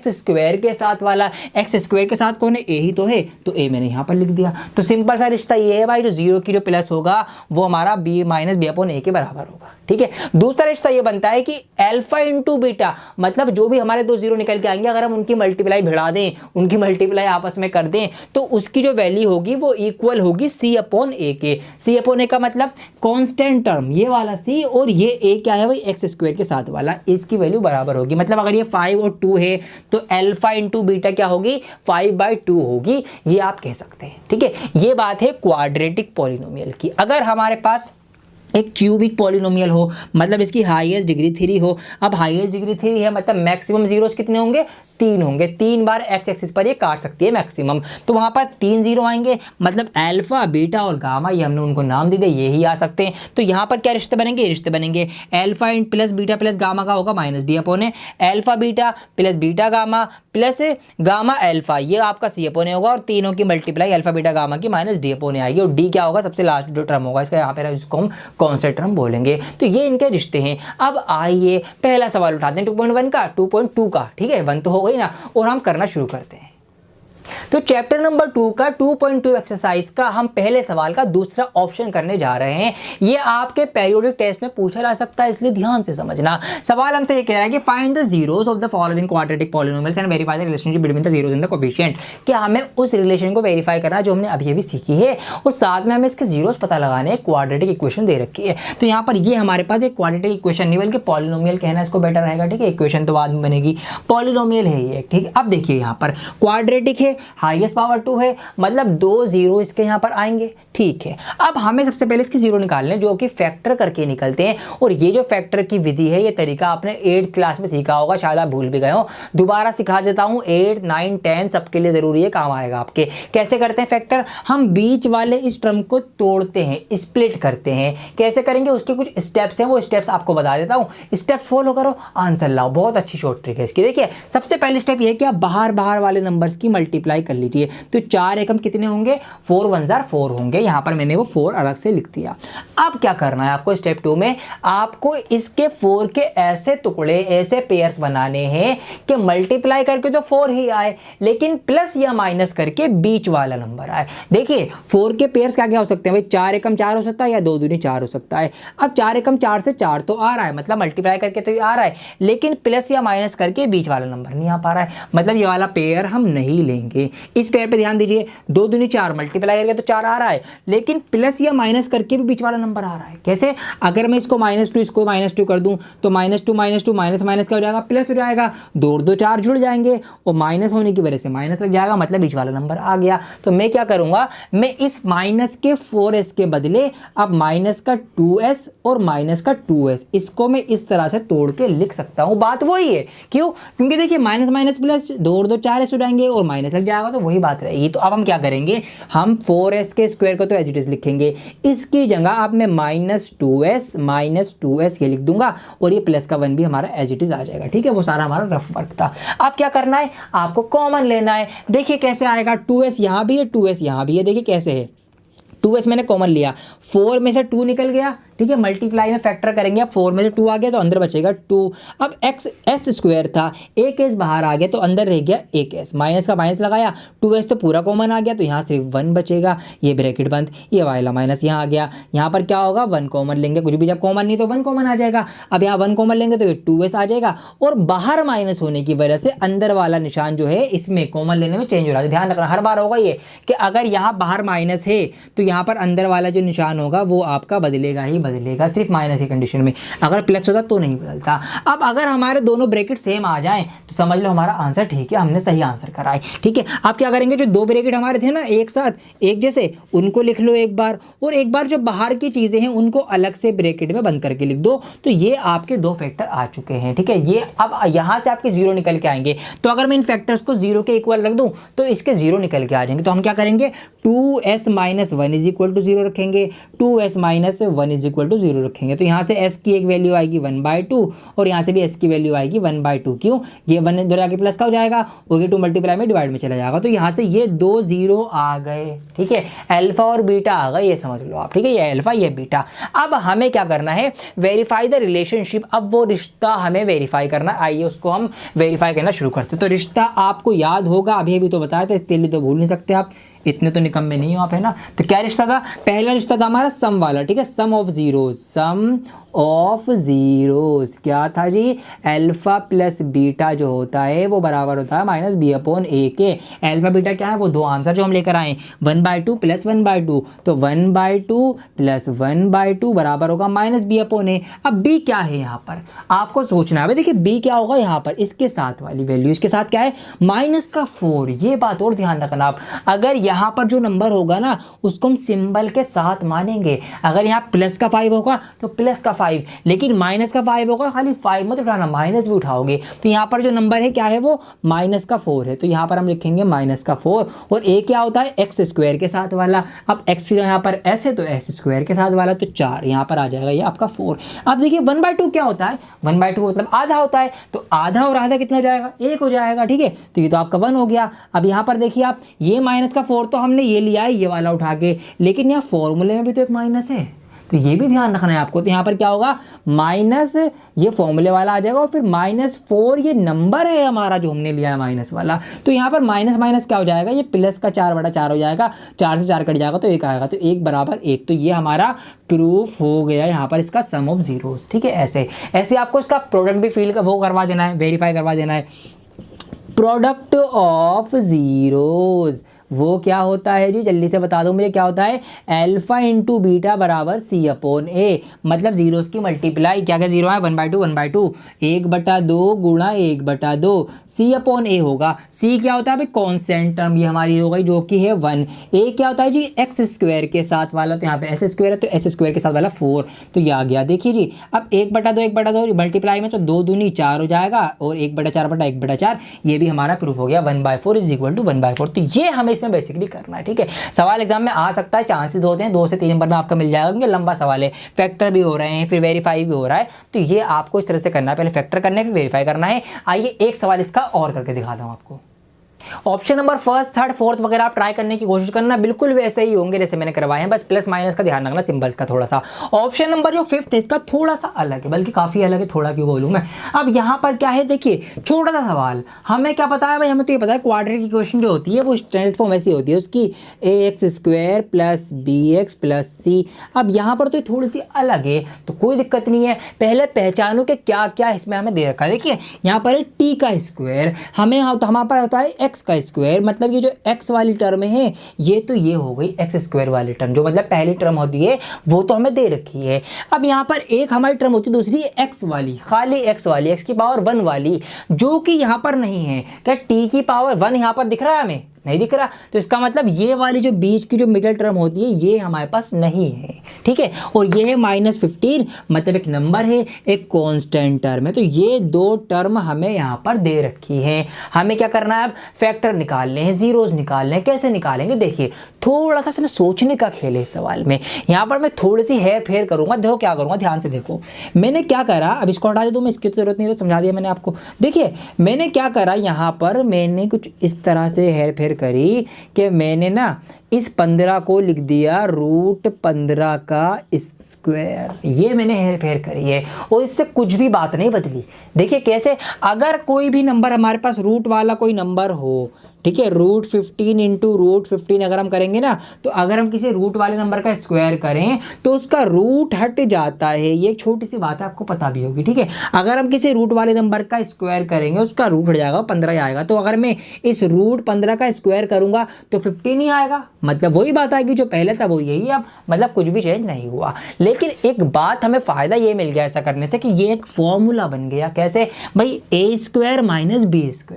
[SPEAKER 1] स्क्वायर के साथ वाला, एक्स स्क्वायर के साथ कौन है? ए ही तो है, तो ए मैंने यहाँ पर लिख दिया। तो सिंपल सा रिश्ता ये है भाई, जो जीरो की जो प्लस होगा वो हमारा बी माइनस बी अपॉन ए के बराबर होगा, ठीक है। दूसरा रिश्ता ये बनता है कि अल्फा इंटू बीटा, मतलब जो भी हमारे 2 जीरो निकल के आएंगे अगर हम उनकी मल्टीप्लाई भिड़ा दें, उनकी मल्टीप्लाई आपस में कर दें तो उसकी जो वैल्यू होगी वो इक्वल होगी सी अपॉन ए के। सी अपॉन ए का मतलब कांस्टेंट टर्म ये वाला सी, और ये ए क्या है भाई? एक्स स्क्वायर के साथ वाला, इसकी वैल्यू बराबर होगी। मतलब अगर ये 5 और 2 है तो अल्फा इंटू बीटा क्या होगी? 5/2 होगी, ये आप कह सकते हैं, ठीक है। ये बात है क्वाड्रेटिक पॉलिनोमियल की। अगर हमारे पास एक क्यूबिक पॉलिनोमियल हो, मतलब इसकी हाईएस्ट डिग्री 3 हो। अब हाईएस्ट डिग्री 3 है मतलब मैक्सिमम जीरोस कितने होंगे? 3 होंगे। 3 बार एक्स एक्सिस पर ये काट सकती है मैक्सिमम, तो वहां पर 3 जीरो आएंगे, मतलब अल्फा बीटा और गामा, ये हमने उनको नाम दे दिया, ये ही आ सकते हैं। तो यहाँ पर क्या रिश्ते बनेंगे? रिश्ते बनेंगे अल्फा इन प्लस बीटा प्लस गामा का होगा minus b upon a, alpha beta plus beta gamma plus gamma alpha, ये आपका सी अपॉन ए होगा, और तीनों की मल्टीप्लाई अल्फा बीटा गामा की माइनस डी अपॉन ए आएगी। और डी क्या होगा? सबसे लास्ट जो टर्म होगा इसका, यहाँ पर इसको हम कौन-सा टर्म बोलेंगे। तो ये इनके रिश्ते हैं। अब आइए पहला सवाल उठाते हैं 2.1 का, 2.2 का, ठीक है। 1 तो हो गई ना, और हम करना शुरू करते हैं। तो चैप्टर नंबर 2 का 2.2 एक्सरसाइज का हम पहले सवाल का दूसरा ऑप्शन करने जा रहे हैं। ये आपके पेरियोडिक टेस्ट में पूछा जा सकता है, इसलिए ध्यान से समझना। सवाल हमसे ये कह रहा है कि find the zeros of the following quadratic polynomials and verify the relationship between the zeros in the coefficient. क्या हमें उस रिलेशन को वेरीफाई करना जो हमने अभी अभी सीखी है, और साथ में हमें इसके जीरोस पता लगाने हैं। क्वाड्रेटिक इक्वेशन दे रखी है, तो यहाँ पर ये हमारे पास एक क्वाड्रेटिक इक्वेशन नहीं बल्कि पॉलिनोमियल कहना इसको बेटर रहेगा, ठीक है। इक्वेशन तो बाद में बनेगी, पॉलिनोमियल है ये, ठीक है। अब देखिए यहाँ पर क्वाड्रेटिक है, हाईएस्ट पावर 2 है, मतलब 2 जीरो इसके यहाँ पर आएंगे, ठीक है। अब हमें सबसे पहले इसकी जीरो निकालने हैं, जो कि फैक्टर करके निकलते हैं। और ये जो फैक्टर की विधि है, ये तरीका आपने 8th क्लास में सीखा होगा, शायद आप भूल भी गए हो। दोबारा सिखा देता हूँ, 8, 9, 10 सबके लिए जरूरी है, काम आएगा आपके। कैसे करते हैं फैक्टर? हम बीच वाले इस टर्म को तोड़ते हैं, स्प्लिट करते हैं। कैसे करेंगे उसके कुछ स्टेप्स हैं, वो स्टेप्स आपको बता देता हूँ। स्टेप फॉलो करो, आंसर लाओ। बहुत अच्छी शॉर्ट ट्रिक है इसकी। देखिए सबसे पहले स्टेप ये है कि आप बाहर वाले नंबर्स की मल्टीप्लाई कर लीजिए। तो 4 एकम कितने होंगे? 4 1 4 होंगे। यहाँ पर मैंने वो 4 अलग से लिख दिया। अब क्या करना है आपको? स्टेप 2 में आपको इसके 4 के ऐसे टुकड़े, ऐसे पेयर्स बनाने हैं कि मल्टीप्लाई करके तो 4 ही आए, लेकिन प्लस या माइनस करके बीच वाला नंबर आए। देखिए 4 के पेयर्स क्या क्या हो सकते हैं भाई? 4 एकम 4 हो सकता है, या 2 दूनी 4 हो सकता है। अब 4 एकम 4 से 4 तो आ रहा है, मतलब मल्टीप्लाई करके तो ये आ रहा है, लेकिन प्लस या माइनस करके बीच वाला नंबर नहीं आ पा रहा है, मतलब ये वाला पेयर हम नहीं लेंगे। इस पेयर पे ध्यान दीजिए, 2 दूनी 4 मल्टीप्लाई करके तो 4 आ रहा है, लेकिन प्लस या माइनस करके भी बीच वाला नंबर आ रहा है। कैसे? अगर मैं इसको -2 इसको -2 कर दूं तो -2 -2 माइनस माइनस क्या हो जाएगा? प्लस हो जाएगा। 2 और 2 4 जुड़ जाएंगे, और माइनस होने की वजह से माइनस लग जाएगा, मतलब बीच वाला नंबर आ गया। तो मैं क्या करूंगा? मैं इस माइनस के 4s के बदले अब माइनस का 2s और माइनस का 2s, इसको मैं इस तरह से तोड़ के लिख सकता हूं। बात वही है, क्यों? क्योंकि देखिए माइनस माइनस प्लस, 2 और 2 4s हो जाएंगे और माइनस लग जाएगा तो वही बात रहेगी। तो अब हम क्या करेंगे, हम 4s के स्क्वायर को तो एज इट इज लिखेंगे, इसकी जगह अब मैं -2s ये लिख दूंगा और ये प्लस का 1 भी हमारा एज इट इज आ जाएगा। ठीक है, वो सारा हमारा रफ वर्क था। अब क्या करना है, आपको कॉमन लेना है। देखिए कैसे आएगा, 2s यहाँ भी है 2s यहाँ भी है, देखिए कैसे है, 2s मैंने कॉमन लिया, 4 में से 2 निकल गया। ठीक है, मल्टीप्लाई में फैक्टर करेंगे, अब 4 में से 2 आ गया तो अंदर बचेगा 2। अब एक्स एस स्क्वायर था, एक एस बाहर आ गया तो अंदर रह गया एक एस, माइनस का माइनस लगाया, 2s तो पूरा कॉमन आ गया तो यहाँ सिर्फ 1 बचेगा, ये ब्रैकेट बंद, ये वाला माइनस यहाँ आ गया। यहाँ पर क्या होगा, 1 कॉमन लेंगे, कुछ भी जब कॉमन नहीं तो 1 कॉमन आ जाएगा। अब यहाँ 1 कॉमन लेंगे तो ये 2s आ जाएगा और बाहर माइनस होने की वजह से अंदर वाला निशान जो है इसमें कॉमन लेने में चेंज हो रहा है। ध्यान रखना हर बार होगा ये कि अगर यहाँ बाहर माइनस है तो यहाँ पर अंदर वाला जो निशान होगा वो आपका बदलेगा ही बदलेगा, सिर्फ माइनस की कंडीशन में। अगर प्लस होता तो नहीं बदलता। अब अगर हमारे दोनों ब्रैकेट सेम आ जाएं तो समझ लो हमारा आंसर ठीक है, हमने सही आंसर करा है। ठीक है, आप क्या करेंगे, जो दो ब्रैकेट हमारे थे ना एक साथ एक जैसे, उनको लिख लो एक बार, और एक बार जो बाहर की चीज़ें हैं उनको अलग से ब्रैकेट में बंद करके लिख दो। तो ये आपके दो फैक्टर आ चुके हैं। ठीक है, ये अब यहाँ से आपके जीरो निकल के आएंगे। तो अगर मैं इन फैक्टर्स को जीरो के इक्वल रख दूँ तो इसके जीरो निकल के आ जाएंगे। तो हम क्या करेंगे, 2s - 1 = 0 रखेंगे, 2s - 1 = 0 रखेंगे। तो यहाँ से s की एक वैल्यू आएगी 1/2 और यहाँ से भी s की वैल्यू आएगी 1/2। क्यों, ये 1 इधर आके प्लस का हो जाएगा और ये 2 मल्टीप्लाई में डिवाइड में चला जाएगा। तो यहाँ से ये 2 0 आ गए। ठीक है, अल्फा और बीटा आ गए, ये समझ लो आप। ठीक है, ये अल्फा ये बीटा। अब हमें क्या करना है, वेरीफाई द रिलेशनशिप। अब वो रिश्ता हमें वेरीफाई करना, आइए उसको हम वेरीफाई करना शुरू करते हैं। तो रिश्ता आपको याद होगा, अभी तो बताया था, इसके लिए तो भूल नहीं सकते आप, इतने तो निकम्मे नहीं हो आप, है ना। तो क्या रिश्ता था, पहला रिश्ता था हमारा सम वाला। ठीक है, सम ऑफ जीरोस क्या था जी, अल्फा प्लस बीटा जो होता है वो बराबर होता है -b/a के। अल्फा बीटा क्या है, वो दो आंसर जो हम लेकर आए, 1/2 + 1/2। तो 1/2 + 1/2 बराबर होगा -b/a। अब b क्या है यहाँ पर आपको सोचना है। देखिए b क्या होगा यहाँ पर, इसके साथ वाली वैल्यू, इसके साथ क्या है -4। ये बात और ध्यान रखना आप, अगर यहाँ पर जो नंबर होगा ना उसको हम सिंबल के साथ मानेंगे। अगर यहाँ प्लस का 5 होगा तो प्लस का 5, लेकिन माइनस का 5 होगा, खाली 5 मत उठाना, माइनस भी उठाओगे। तो यहाँ पर जो नंबर है क्या है, वो -4 है। तो यहाँ पर हम लिखेंगे -4 और a क्या होता है, x² के साथ वाला। अब x यहाँ पर s है तो s² के साथ वाला, तो 4 यहाँ पर आ जाएगा, ये आपका 4। अब देखिए 1/2 क्या होता है, 1/2 मतलब आधा होता है। तो आधा और आधा कितना हो जाएगा, 1 हो जाएगा। ठीक है, तो ये तो आपका 1 हो गया। अब यहाँ पर देखिए आप, ये -4 तो हमने ये लिया है ये वाला उठा के, लेकिन यहाँ फॉर्मूले में भी तो एक माइनस है, तो ये भी ध्यान रखना है आपको। तो यहाँ पर क्या होगा, माइनस ये फॉर्मूले वाला आ जाएगा और फिर -4 ये नंबर है हमारा जो हमने लिया है माइनस वाला। तो यहाँ पर माइनस माइनस क्या हो जाएगा, ये प्लस का 4/4 हो जाएगा, 4 से 4 कट जाएगा तो 1 आएगा, तो 1 = 1। तो ये हमारा प्रूफ हो गया यहाँ पर इसका सम ऑफ जीरोस। ठीक है, ऐसे ऐसे आपको इसका प्रोडक्ट भी फील वो करवा देना है, वेरीफाई करवा देना है। प्रोडक्ट ऑफ जीरोस वो क्या होता है जी, जल्दी से बता दो मुझे, क्या होता है, अल्फा × बीटा = c/a। मतलब जीरोस की मल्टीप्लाई, क्या क्या जीरो है, 1/2 1/2, 1/2 गुणा 1/2 c/a होगा। c क्या होता है, भाई कांस्टेंट टर्म, ये हमारी हो गई जो कि है 1। a क्या होता है जी, x² के साथ वाला, तो यहाँ पे s² है तो s² के साथ वाला 4, तो ये आ गया। देखिए जी, अब 1/2 मल्टीप्लाई में तो 2 दूनी 4 हो जाएगा और 1/4 ये भी हमारा प्रूफ हो गया, 1/4 = 1/4। तो ये हमें इसमें बेसिकली करना है। ठीक है, सवाल एग्जाम में आ सकता है, चांसेस होते हैं 2 से 3 नंबर में आपका मिल जाएगा, क्योंकि लंबा सवाल है, फैक्टर भी हो रहे हैं फिर वेरीफाई भी हो रहा है। तो ये आपको इस तरह से करना है, पहले फैक्टर करना है फिर वेरीफाई करना है। आइए एक सवाल इसका और करके दिखाता हूं आपको। ऑप्शन नंबर 1, 3, 4 वगैरह आप ट्राई करने की कोशिश करना, बिल्कुल वैसे ही होंगे जैसे मैंने करवाए हैं, बस प्लस माइनस का ध्यान रखना, सिंबल्स का थोड़ा सा। ऑप्शन नंबर जो 5th है इसका थोड़ा सा अलग है, बल्कि काफ़ी अलग है, थोड़ा क्यों बोलूँ मैं। अब यहाँ पर क्या है, देखिए छोटा सा सवाल, हमें क्या पता है भाई, हमें तो ये पता है क्वाड्रेटिक इक्वेशन जो होती है वो स्टैंडर्ड फॉर्म ऐसी होती है उसकी, ax² + bx + c। अब यहाँ पर तो थोड़ी सी अलग है, तो कोई दिक्कत नहीं है, पहले पहचानो कि क्या क्या इसमें हमें दे रखा है। देखिए यहाँ पर है t², हमें हमारे पास होता है x², मतलब ये जो x वाली टर्म है ये तो ये हो गई x² वाली टर्म, जो मतलब पहली टर्म होती है वो तो हमें दे रखी है। अब यहाँ पर एक हमारी टर्म होती है, दूसरी x वाली, खाली x वाली, x की पावर 1 वाली, जो कि यहाँ पर नहीं है। क्या t की पावर 1 यहाँ पर दिख रहा है हमें, नहीं दिख रहा, तो इसका मतलब ये वाली जो बीच की जो मिडिल टर्म होती है ये हमारे पास नहीं है, ठीक है। और ये है -15, मतलब एक नंबर है, एक कांस्टेंट टर्म है। तो ये दो टर्म हमें यहाँ पर दे रखी है। हमें क्या करना है, अब फैक्टर निकालने हैं, जीरोस निकालने हैं। कैसे निकालेंगे, देखिए थोड़ा सा इसमें सोचने का खेल है इस सवाल में। यहाँ पर मैं थोड़ी सी हेर फेर करूंगा। देखो क्या करूंगा, ध्यान से देखो। मैंने क्या करा, अब इसको हटा दूँ मैं, इसकी तो जरूरत नहीं, तो समझा दिया मैंने आपको। देखिए मैंने क्या करा, यहाँ पर मैंने कुछ इस तरह से हेर फेर करी कि मैंने ना इस 15 को लिख दिया √15 का स्क्वायर। ये मैंने हेर फेर करी है और इससे कुछ भी बात नहीं बदली। देखिए कैसे, अगर कोई भी नंबर हमारे पास रूट वाला कोई नंबर हो, ठीक है, √15 इंटू √15 अगर हम करेंगे ना, तो अगर हम किसी रूट वाले नंबर का स्क्वायर करें तो उसका रूट हट जाता है। ये एक छोटी सी बात है, आपको पता भी होगी, ठीक है। अगर हम किसी रूट वाले नंबर का स्क्वायर करेंगे उसका रूट हट जाएगा, 15 ही आएगा। तो अगर मैं इस √15 का स्क्वायर करूंगा तो 15 ही आएगा, मतलब वही बात आएगी जो पहले था वो यही। अब मतलब कुछ भी चेंज नहीं हुआ। लेकिन एक बात हमें फ़ायदा ये मिल गया ऐसा करने से कि ये एक फॉर्मूला बन गया। कैसे भाई, a² - b²,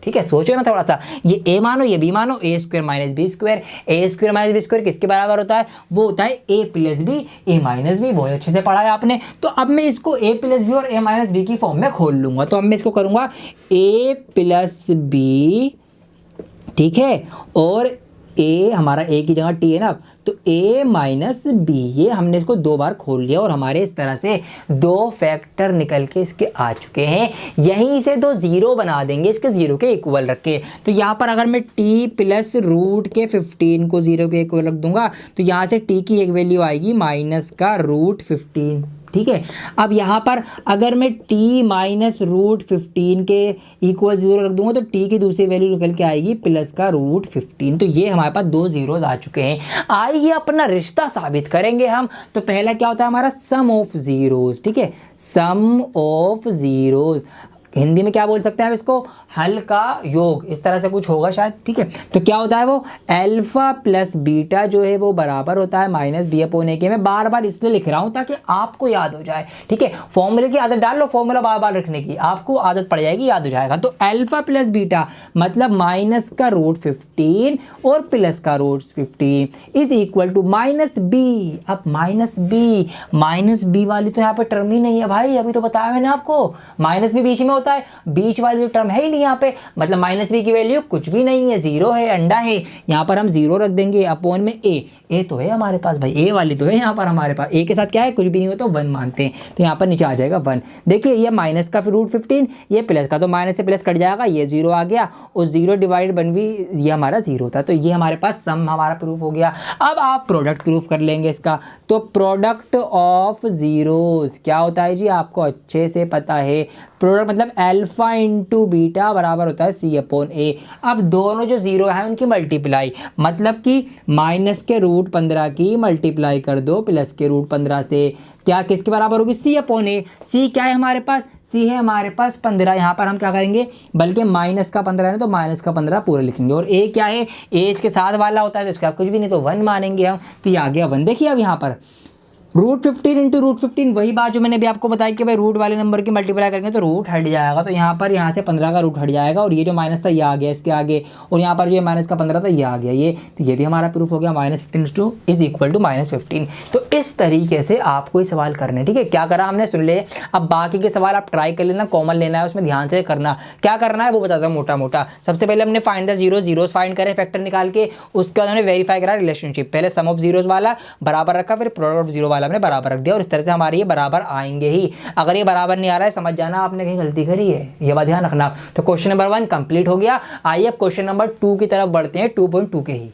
[SPEAKER 1] ठीक है। सोचो ना थोड़ा सा, ये a मानो ये b मानो, a² - b², a² - b² किसके बराबर होता है, वो होता है a + b, a - b। बहुत अच्छे से पढ़ा है आपने। तो अब मैं इसको a + b और a - b की फॉर्म में खोल लूंगा। तो अब मैं इसको करूंगा a + b, ठीक है, और a हमारा a की जगह t है ना, तो a - b, ये हमने इसको 2 बार खोल लिया और हमारे इस तरह से 2 फैक्टर निकल के इसके आ चुके हैं। यहीं से 2 0 बना देंगे इसके 0 के इक्वल रख के। तो यहाँ पर अगर मैं t + √15 को 0 के इक्वल रख दूंगा तो यहाँ से t की एक वैल्यू आएगी -√15, ठीक है। अब यहाँ पर अगर मैं t - √15 के इक्वल 0 रख दूंगा तो t की दूसरी वैल्यू निकल के आएगी +√15। तो ये हमारे पास 2 जीरोस आ चुके हैं। आइए अपना रिश्ता साबित करेंगे हम। तो पहला क्या होता है हमारा, सम ऑफ जीरोस, ठीक है, सम ऑफ जीरोस। हिंदी में क्या बोल सकते हैं हम इसको, हल का योग, इस तरह से कुछ होगा शायद, ठीक है। तो क्या होता है वो, अल्फा + बीटा जो है वो बराबर होता है -b/a। मैं बार बार इसलिए लिख रहा हूँ ताकि आपको याद हो जाए, ठीक है। फॉर्मूले की आदत डाल लो, फॉर्मूला बार बार रखने की, आपको आदत पड़ जाएगी, याद हो जाएगा। तो अल्फा + बीटा मतलब -√15 और +√15 इज इक्वल टू -b। अब -b वाली तो यहाँ पर टर्म ही नहीं है भाई, अभी तो बताया मैंने आपको, -b बीच में होता है, बीच वाली जो टर्म है ही नहीं यहाँ पे, मतलब -b की वैल्यू कुछ भी नहीं है, 0 है, अंडा है। यहाँ पर हम 0 रख देंगे, अपॉन में a तो है हमारे पास भाई, a वाली तो है यहाँ पर हमारे पास। a के साथ क्या है, कुछ भी नहीं हो तो 1 मानते हैं, तो यहाँ पर नीचे आ जाएगा 1। देखिए ये माइनस का फिर √15, ये प्लस का, तो माइनस से प्लस कट जाएगा, ये 0 आ गया, और 0 डिवाइड 1 भी ये हमारा 0 था। तो ये हमारे पास सम हमारा प्रूफ हो गया। अब आप प्रोडक्ट प्रूफ कर लेंगे इसका। तो प्रोडक्ट ऑफ जीरोस क्या होता है जी, आपको अच्छे से पता है। प्रोडक्ट मतलब अल्फा इंटू बीटा बराबर होता है c/a। अब दोनों जो 0 है उनकी मल्टीप्लाई, मतलब कि माइनस के √15 की मल्टीप्लाई कर दो प्लस के √15 से, क्या किसके बराबर होगी, c/a। c क्या है हमारे पास, c है हमारे पास 15। यहाँ पर हम क्या करेंगे, बल्कि माइनस का 15 है तो माइनस का 15 पूरा लिखेंगे। और a क्या है, a इसके साथ वाला होता है तो इसका कुछ भी नहीं, तो 1 मानेंगे हम। तो ये आ गया 1। देखिए अब यहाँ पर √15 इंटू √15, वही बात जो मैंने भी आपको बताई कि भाई रूट वाले नंबर की मल्टीप्लाई करेंगे तो रूट हट जाएगा। तो यहाँ पर यहाँ से 15 का रूट हट जाएगा, और ये जो माइनस था ये आ गया इसके आगे, और यहाँ पर जो माइनस का 15 था ये आ गया ये। तो ये भी हमारा प्रूफ हो गया, -15 इज इक्वल टू -15। तो इस तरीके से आपको ये सवाल करने, ठीक है। क्या करा हमने, सुन ले। अब बाकी के सवाल आप ट्राई कर लेना, कॉमन लेना है उसमें, ध्यान से करना। क्या करना है वो बताता हूँ मोटा मोटा। सबसे पहले हमने फाइंड द जीरोस फाइंड करे फैक्टर निकाल के, उसके बाद हमने वेरीफाई करा रिलेशनशिप। पहले सम ऑफ जीरोस वाला बराबर रखा, फिर प्रोडक्ट ऑफ जीरो वाला हमने बराबर रख दिया, और इस तरह से हमारे ये बराबर आएंगे ही। अगर ये बराबर नहीं आ रहा है समझ जाना आपने कहीं गलती करी है, ये बात ध्यान रखना। तो क्वेश्चन नंबर 1 कंप्लीट हो गया। आइए अब क्वेश्चन नंबर 2 की तरफ बढ़ते हैं, 2.2 के ही।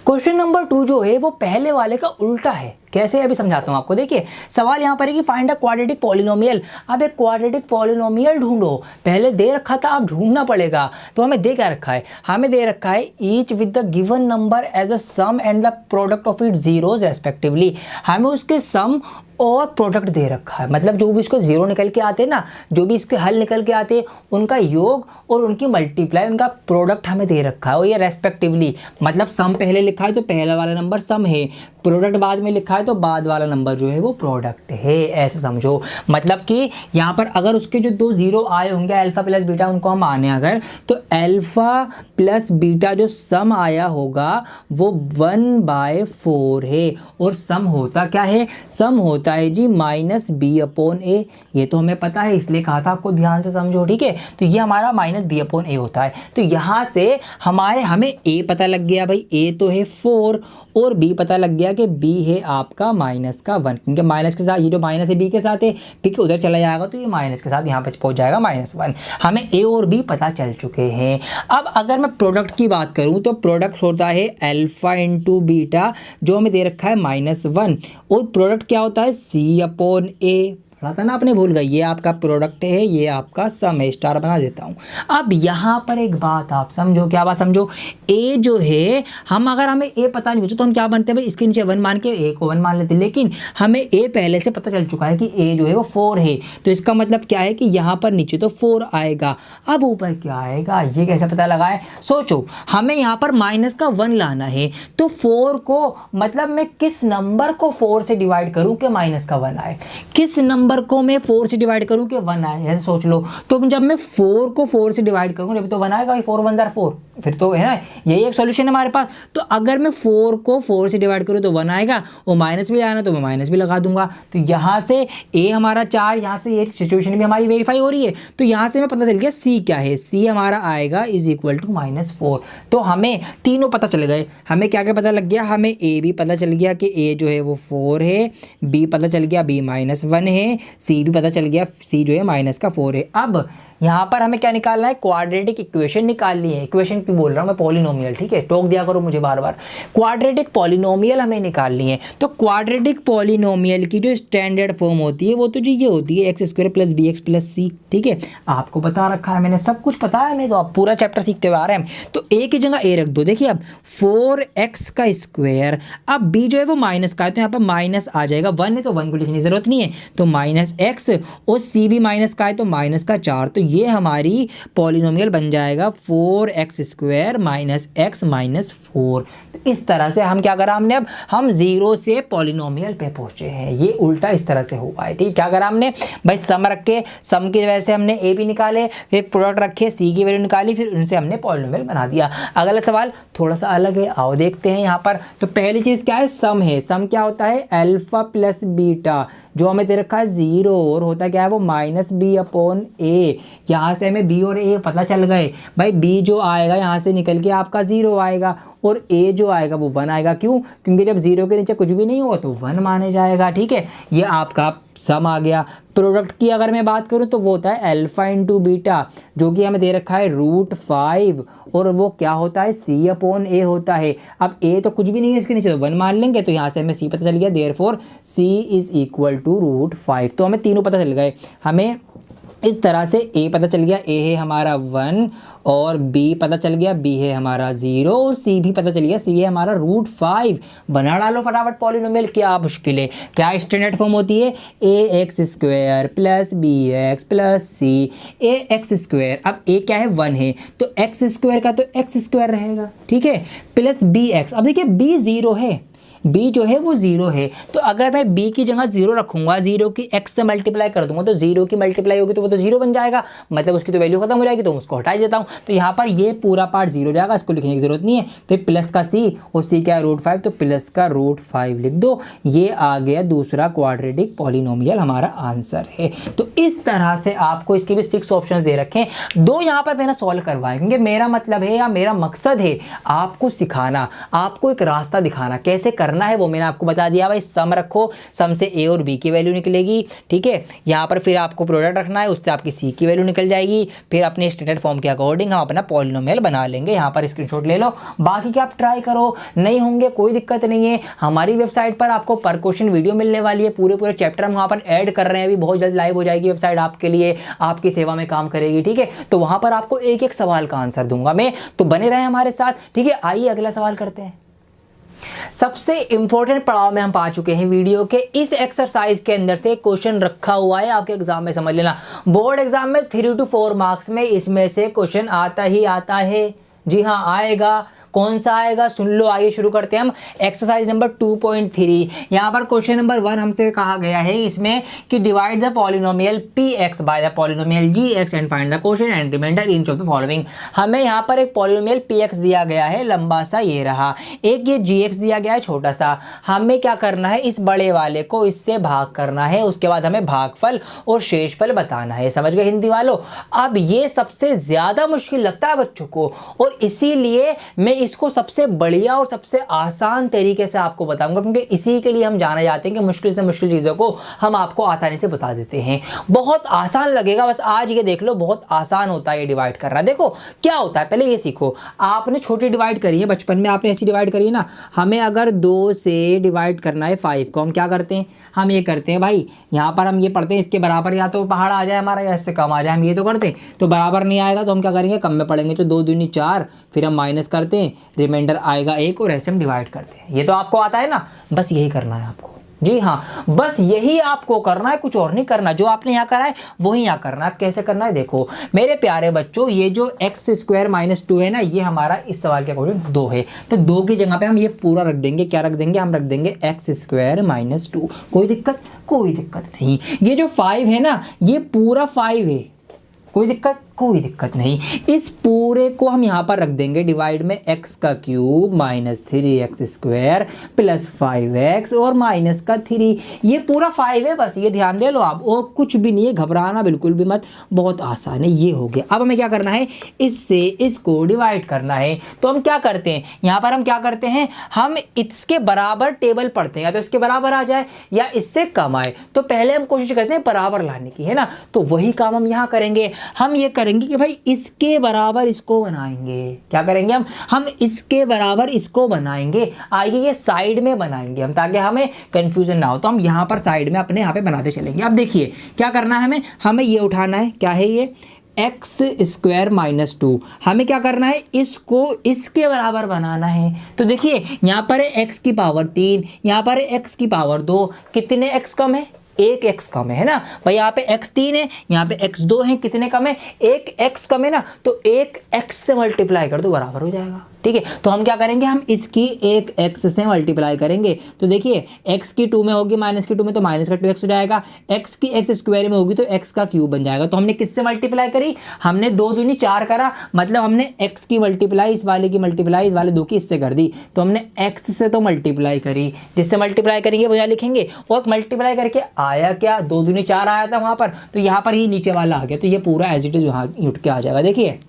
[SPEAKER 1] क्वेश्चन नंबर 2 जो है वो पहले वाले का उल्टा है। कैसे, अभी समझाता हूं आपको। देखिए सवाल यहां पर है कि फाइंड अ क्वाड्रेटिक पॉलिनोमियल। अब एक क्वाड्रेटिक पॉलिनोमियल ढूंढो। पहले दे रखा था, अब ढूंढना पड़ेगा। तो हमें दे क्या रखा है, हमें दे रखा है each with the given number as a sum and the product of it zeros respectively. हमें उसके सम और प्रोडक्ट दे रखा है, मतलब जो भी इसको 0 निकल के आते हैं ना, जो भी इसके हल निकल के आते हैं उनका योग और उनकी मल्टीप्लाई, उनका प्रोडक्ट हमें दे रखा है, और ये रेस्पेक्टिवली, मतलब सम पहले लिखा है तो पहला वाला नंबर सम है, प्रोडक्ट बाद में लिखा है तो बाद वाला नंबर जो है वो प्रोडक्ट है, ऐसे समझो। मतलब कि यहाँ पर अगर उसके जो 2 जीरो आए होंगे अल्फा प्लस बीटा, उनको हम माने अगर, तो अल्फा प्लस बीटा जो सम आया होगा वो 1/4 है। और सम होता क्या है? सम होता है जी -b/a। ये तो हमें पता है, इसलिए कहा था आपको ध्यान से समझो, ठीक है। तो ये हमारा -b/a होता है। तो यहाँ से हमें a पता लग गया भाई, a तो है 4 और b पता लग गया कि b है आपका -1, क्योंकि माइनस के साथ ये जो माइनस है b के साथ है, ठीक है, उधर चला जाएगा तो ये माइनस के साथ यहाँ पे पहुँच जाएगा -1। हमें a और b पता चल चुके हैं। अब अगर मैं प्रोडक्ट की बात करूँ तो प्रोडक्ट होता है अल्फा इंटू बीटा, जो हमें दे रखा है -1, और प्रोडक्ट क्या होता है c/a। पढ़ा था ना आपने, भूल गए, ये आपका प्रोडक्ट है, ये आपका सम है, स्टार बना देता हूँ। अब यहाँ पर एक बात आप समझो, क्या बात समझो, a जो है अगर हमें a पता नहीं हो तो हम क्या बनते हैं भाई, इसके नीचे 1 मान के a को 1 मान लेते हैं, लेकिन हमें a पहले से पता चल चुका है कि a जो है वो 4 है। तो इसका मतलब क्या है कि यहाँ पर नीचे तो 4 आएगा, अब ऊपर क्या आएगा ये कैसे पता लगाए? सोचो, हमें यहाँ पर -1 लाना है, तो 4 को मतलब मैं किस नंबर को 4 से डिवाइड करूँ कि -1 आए, किस नंबर को मैं 4 से डिवाइड करूं कि 1 आए, ऐसे सोच लो। तो जब मैं 4 को 4 से डिवाइड करूं जब तो 1 आएगा, 4 1 ज़ार 4, फिर तो है ना, यही एक सॉल्यूशन है हमारे पास। तो अगर मैं 4 को 4 से डिवाइड करूं तो 1 आएगा, और माइनस भी आना तो मैं माइनस भी लगा दूंगा। तो यहाँ से a हमारा 4, यहाँ से ये सिचुएशन भी हमारी वेरीफाई हो रही है। तो यहाँ से मैं पता चल गया c क्या है, c हमारा आएगा = -4। तो हमें तीनों पता चल गए। हमें क्या क्या पता लग गया? हमें a भी पता चल गया कि a जो है वो 4 है, b पता चल गया b -1 है, c भी पता चल गया c जो है -4 है। अब यहाँ पर हमें क्या निकालना है? क्वाड्रेटिक इक्वेशन निकालनी है। इक्वेशन क्यों बोल रहा हूँ मैं, पॉलिनोमियल, ठीक है, टोक दिया करो मुझे बार बार। क्वाड्रेटिक पॉलिनोमियल हमें निकालनी है। तो क्वाड्रेटिक पॉलिनोमियल की जो स्टैंडर्ड फॉर्म होती है वो तो जी ये होती है x² + bx + c, ठीक है, आपको बता रखा है मैंने, सब कुछ पता है हमें, तो आप पूरा चैप्टर सीखते हुए आ रहे हैं। तो a की जगह a रख दो। देखिए अब 4x², अब b जो है वो माइनस का है, तो यहाँ पर माइनस आ जाएगा, 1 है तो 1 को लिखने की जरूरत नहीं है, तो -x, और c भी माइनस का है तो -4। तो ये हमारी पॉलिनोमियल बन जाएगा 4x² - x - 4। तो इस तरह से हम क्या करा हमने, अब हम 0 से पॉलिनोमियल पे पहुंचे हैं। ये उल्टा इस तरह से हुआ है, ठीक। क्या करा हमने भाई, सम रख के, सम की वजह से हमने a भी निकाले, फिर प्रोडक्ट रखे, c की वैल्यू निकाली, फिर उनसे हमने पॉलिनोमियल बना दिया। अगला सवाल थोड़ा सा अलग है, आओ देखते हैं यहाँ पर। तो पहली चीज़ क्या है? सम है। सम क्या होता है? अल्फा प्लस बीटा, जो हमें दे रखा है 0, और होता क्या है वो -b/a। यहाँ से हमें b और a पता चल गए भाई। b जो आएगा यहाँ से निकल के आपका 0 आएगा, और a जो आएगा वो 1 आएगा। क्यों? क्योंकि जब 0 के नीचे कुछ भी नहीं हुआ तो 1 माने जाएगा, ठीक है। ये आपका सम आ गया। प्रोडक्ट की अगर मैं बात करूं तो वो होता है अल्फा इंटू बीटा, जो कि हमें दे रखा है √5, और वो क्या होता है? c/a होता है। अब a तो कुछ भी नहीं है इसके नीचे, तो 1 मान लेंगे, तो यहाँ से हमें c पता चल गया, देयरफॉर c = √5। तो हमें तीनों पता चल गए। हमें इस तरह से a पता चल गया, a है हमारा 1, और b पता चल गया, b है हमारा 0, और c भी पता चल गया, c है हमारा √5। बना डालो फटाफट पॉलिनोमियल, क्या मुश्किल है। क्या स्टैंडर्ड फॉर्म होती है? ax² + bx + c, ax²। अब a क्या है? 1 है, तो x² का तो x² रहेगा, ठीक है, प्लस bx। अब देखिए b 0 है, b जो है वो 0 है, तो अगर मैं b की जगह 0 रखूंगा, 0 की x से मल्टीप्लाई कर दूंगा, तो 0 की मल्टीप्लाई होगी तो वो तो 0 बन जाएगा, मतलब उसकी तो वैल्यू खत्म हो जाएगी, तो उसको हटा देता हूं। तो यहाँ पर ये पूरा पार्ट 0 जाएगा, इसको लिखने की जरूरत नहीं है। फिर प्लस का c, और c क्या है? √5, तो प्लस का √5 लिख दो। ये आ गया दूसरा क्वाड्रेटिक पॉलिनोमियल, हमारा आंसर है। तो इस तरह से आपको इसके भी 6 ऑप्शन दे रखे हैं, 2 यहाँ पर मैंने सॉल्व करवाए, क्योंकि मेरा मतलब है या मेरा मकसद है आपको सिखाना, आपको एक रास्ता दिखाना कैसे करना है, वो मैंने आपको बता दिया। भाई सम रखो, सम से a और b की वैल्यू निकलेगी, ठीक है। यहाँ पर फिर आपको प्रोडक्ट रखना है, उससे आपकी c की वैल्यू निकल जाएगी। फिर अपने स्टैंडर्ड फॉर्म के अकॉर्डिंग हम अपना पॉलिनोमियल बना लेंगे। यहाँ पर स्क्रीनशॉट ले लो, बाकी क्या आप ट्राई करो, नहीं होंगे कोई दिक्कत नहीं है। हमारी वेबसाइट पर आपको पर क्वेश्चन वीडियो मिलने वाली है, पूरे चैप्टर हम वहाँ पर ऐड कर रहे हैं, अभी बहुत जल्द लाइव हो जाएगी वेबसाइट, आपके लिए, आपकी सेवा में काम करेगी, ठीक है। तो वहाँ पर आपको एक एक सवाल का आंसर दूंगा मैं, तो बने रहे हमारे साथ, ठीक है। आइए अगला सवाल करते हैं। सबसे इंपॉर्टेंट पड़ाव में हम पा चुके हैं वीडियो के। इस एक्सरसाइज के अंदर से क्वेश्चन रखा हुआ है आपके एग्जाम में, समझ लेना। बोर्ड एग्जाम में 3 to 4 मार्क्स में इसमें से क्वेश्चन आता ही आता है, जी हाँ आएगा। कौन सा आएगा सुन लो। आइए शुरू करते हैं हम एक्सरसाइज नंबर 2.3। यहाँ पर क्वेश्चन नंबर 1 हमसे कहा गया है इसमें कि divide the polynomial px by the polynomial gx and find the quotient and remainder in of the following. हमें यहाँ पर एक पॉलिनोमियल px दिया गया है, लंबा सा ये रहा, एक ये gx दिया गया है छोटा सा। हमें क्या करना है, इस बड़े वाले को इससे भाग करना है, उसके बाद हमें भागफल और शेषफल बताना है। समझ गए हिंदी वालों। अब ये सबसे ज्यादा मुश्किल लगता है बच्चों को, और इसीलिए मैं इसको सबसे बढ़िया और सबसे आसान तरीके से आपको बताऊंगा, क्योंकि इसी के लिए हम जाने जाते हैं कि मुश्किल से मुश्किल चीज़ों को हम आपको आसानी से बता देते हैं। बहुत आसान लगेगा, बस आज ये देख लो, बहुत आसान होता है ये डिवाइड करना। देखो क्या होता है, पहले ये सीखो। आपने छोटी डिवाइड करी है, बचपन में आपने ऐसी डिवाइड करी है ना। हमें अगर 2 से डिवाइड करना है 5 को, हम क्या करते हैं, हम ये करते हैं भाई, यहाँ पर हम ये पढ़ते हैं इसके बराबर या तो पहाड़ आ जाए हमारा या इससे कम आ जाए, हम ये तो करते हैं। तो बराबर नहीं आएगा तो हम क्या करेंगे, कम में पढ़ेंगे, तो 2 दूनी 4, फिर हम माइनस करते हैं, रिमाइंडर आएगा 1 और ऐसे हम डिवाइड करते हैं। ये तो आपको आता है ना, बस यही करना है आपको। जी हाँ, बस यही आपको करना है, कुछ और नहीं करना। जो आपने यहाँ करा है वही यहाँ करना है। अब कैसे करना है देखो मेरे प्यारे बच्चों, ये जो x² - 2 है ना, ये हमारा इस सवाल के अकॉर्डिंग 2 है, तो 2 की जगह पे हम ये पूरा रख देंगे। क्या रख देंगे, हम रख देंगे x² - 2। कोई दिक्कत, कोई दिक्कत नहीं। ये जो 5 है ना, ये पूरा 5 है, कोई दिक्कत, कोई दिक्कत नहीं। इस पूरे को हम यहाँ पर रख देंगे डिवाइड में x³ - 3x² + 5x और -3। ये पूरा 5 है, बस ये ध्यान दे लो आप, और कुछ भी नहीं है, घबराना बिल्कुल भी मत, बहुत आसान है। ये हो गया। अब हमें क्या करना है, इससे इसको डिवाइड करना है। तो हम क्या करते हैं, यहाँ पर हम क्या करते हैं, हम इसके बराबर टेबल पढ़ते हैं, या तो इसके बराबर आ जाए या इससे कम आए। तो पहले हम कोशिश करते हैं बराबर लाने की, है ना। तो वही काम हम यहाँ करेंगे। हम ये करेंगे कि भाई इसके बराबर इसको बनाएंगे। क्या करेंगे हम इसके बराबर इसको बनाएंगे। आइए ये साइड में बनाएंगे हम, ताकि हमें कंफ्यूजन ना हो। तो हम यहाँ पर साइड में अपने यहाँ पे बनाते चलेंगे। अब देखिए क्या करना है, हमें ये उठाना है, क्या है ये, x² - 2। हमें क्या करना है, इसको इसके बराबर बनाना है। तो देखिए यहाँ पर है x की पावर 3, यहाँ पर है x की पावर 2। कितने x कम है, 1 x कम है ना भाई। यहाँ पे x3 है, यहाँ पे x2 है, कितने कम है, 1 x कम है ना। तो 1 x से मल्टीप्लाई कर दो, बराबर हो जाएगा। ठीक है, तो हम क्या करेंगे, हम इसकी 1 x से मल्टीप्लाई करेंगे। तो देखिए x की 2 में होगी, -2 में, तो -2x हो जाएगा। x की x² में होगी तो x का क्यूब बन जाएगा। तो हमने किससे मल्टीप्लाई करी, हमने 2 दूनी 4 करा, मतलब हमने x की मल्टीप्लाई इस वाले की मल्टीप्लाई इस वाले 2 की इससे कर दी। तो हमने x से तो मल्टीप्लाई करी, जिससे मल्टीप्लाई करेंगे वो यहाँ लिखेंगे। और मल्टीप्लाई करके आया क्या, 2 दूनी 4 आया था वहाँ पर, तो यहाँ पर ही नीचे वाला आ गया। तो ये पूरा एज इट इज यहाँ उठ के आ जाएगा। देखिए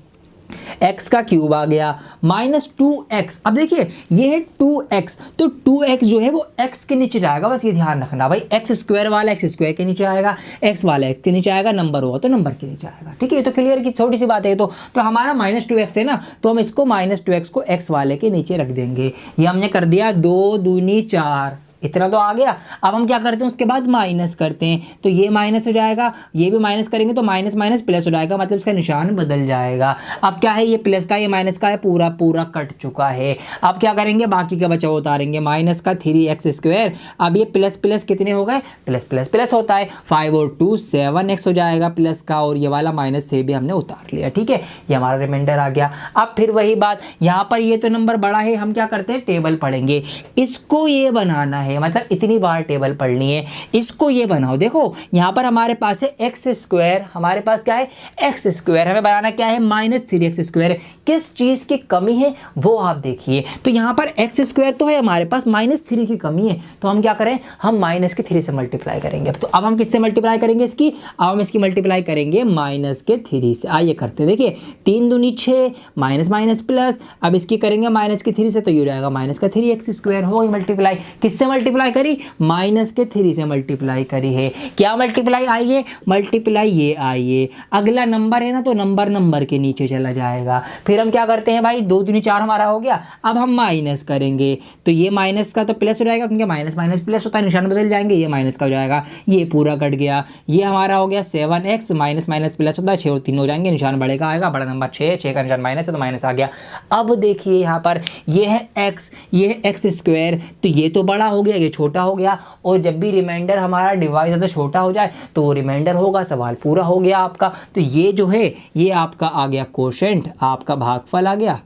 [SPEAKER 1] x का क्यूब आ गया, -2x। अब देखिए ये है 2x, तो 2x जो है वो x के नीचे जाएगा, बस ये ध्यान रखना भाई। x² वाला x² के नीचे आएगा, x वाला x के नीचे आएगा, नंबर होगा तो नंबर के नीचे आएगा। ठीक है, ये तो क्लियर की छोटी सी बात है। तो हमारा -2x है ना, तो हम इसको -2x को x वाले के नीचे रख देंगे। ये हमने कर दिया, 2 दूनी 4, इतना तो आ गया। अब हम क्या करते हैं, उसके बाद माइनस करते हैं, तो ये माइनस हो जाएगा, ये भी माइनस करेंगे तो माइनस माइनस प्लस हो जाएगा, मतलब इसका निशान बदल जाएगा। अब क्या है, ये प्लस का ये माइनस का है, पूरा पूरा कट चुका है। अब क्या करेंगे, बाकी का बचा उतारेंगे, माइनस का 3x²। अब ये प्लस प्लस कितने हो गए, प्लस प्लस प्लस होता है, 5 और 2 7x हो जाएगा प्लस का, और ये वाला -3 भी हमने उतार लिया। ठीक है, ये हमारा रिमाइंडर आ गया। अब फिर वही बात, यहाँ पर ये तो नंबर बड़ा है, हम क्या करते हैं, टेबल पढ़ेंगे। इसको ये बनाना है, मतलब इतनी बार टेबल पढ़नी है। इसको ये बनाओ, देखो यहाँ पर हमारे पास है x², हमारे पास क्या है x², हमें बनाना क्या है, -3x²। किस चीज की कमी है वो आप देखिए। तो यहाँ पर x² तो है हमारे पास, -3 की कमी है, तो हम क्या करें, हम -3 से मल्टीप्लाई करेंगे। तो अब हम किससे मल्टीप्लाई करेंगे इसकी, अब हम इसकी मल्टीप्लाई करेंगे -3 से। आइए करते, देखिए 3 दूनी 6, माइनस माइनस प्लस। अब इसकी करेंगे -3 से, तो ये हो जाएगा -3x²। हो गई मल्टीप्लाई, किससे मल्टीप्लाई करी, -3 से मल्टीप्लाई करी है। क्या मल्टीप्लाई आई है, मल्टीप्लाई ये आई है। अगला नंबर है ना, तो नंबर के नीचे चला जाएगा। फिर हम क्या करते हैं भाई, 2 दूनी 4 हमारा हो गया। अब हम माइनस करेंगे, तो ये माइनस का तो प्लस हो जाएगा, क्योंकि माइनस माइनस प्लस होता है, निशान बदल जाएंगे, ये माइनस का हो जाएगा, ये पूरा कट गया। ये हमारा हो गया 7x, माइनस माइनस प्लस होता है, 6 और 3 हो जाएंगे, निशान बढ़ेगा आएगा, बड़ा नंबर 6 का निशान माइनस है, तो माइनस आ गया। अब देखिए यहाँ पर ये है x, ये है x², तो ये तो बड़ा हो गया, ये छोटा हो गया। और जब भी रिमाइंडर हमारा डिवाइड ज़्यादा छोटा हो जाए तो वो रिमाइंडर होगा, सवाल पूरा हो गया आपका। तो ये जो है ये आपका आ गया क्वोशिएंट, आपका भागफल आ गया।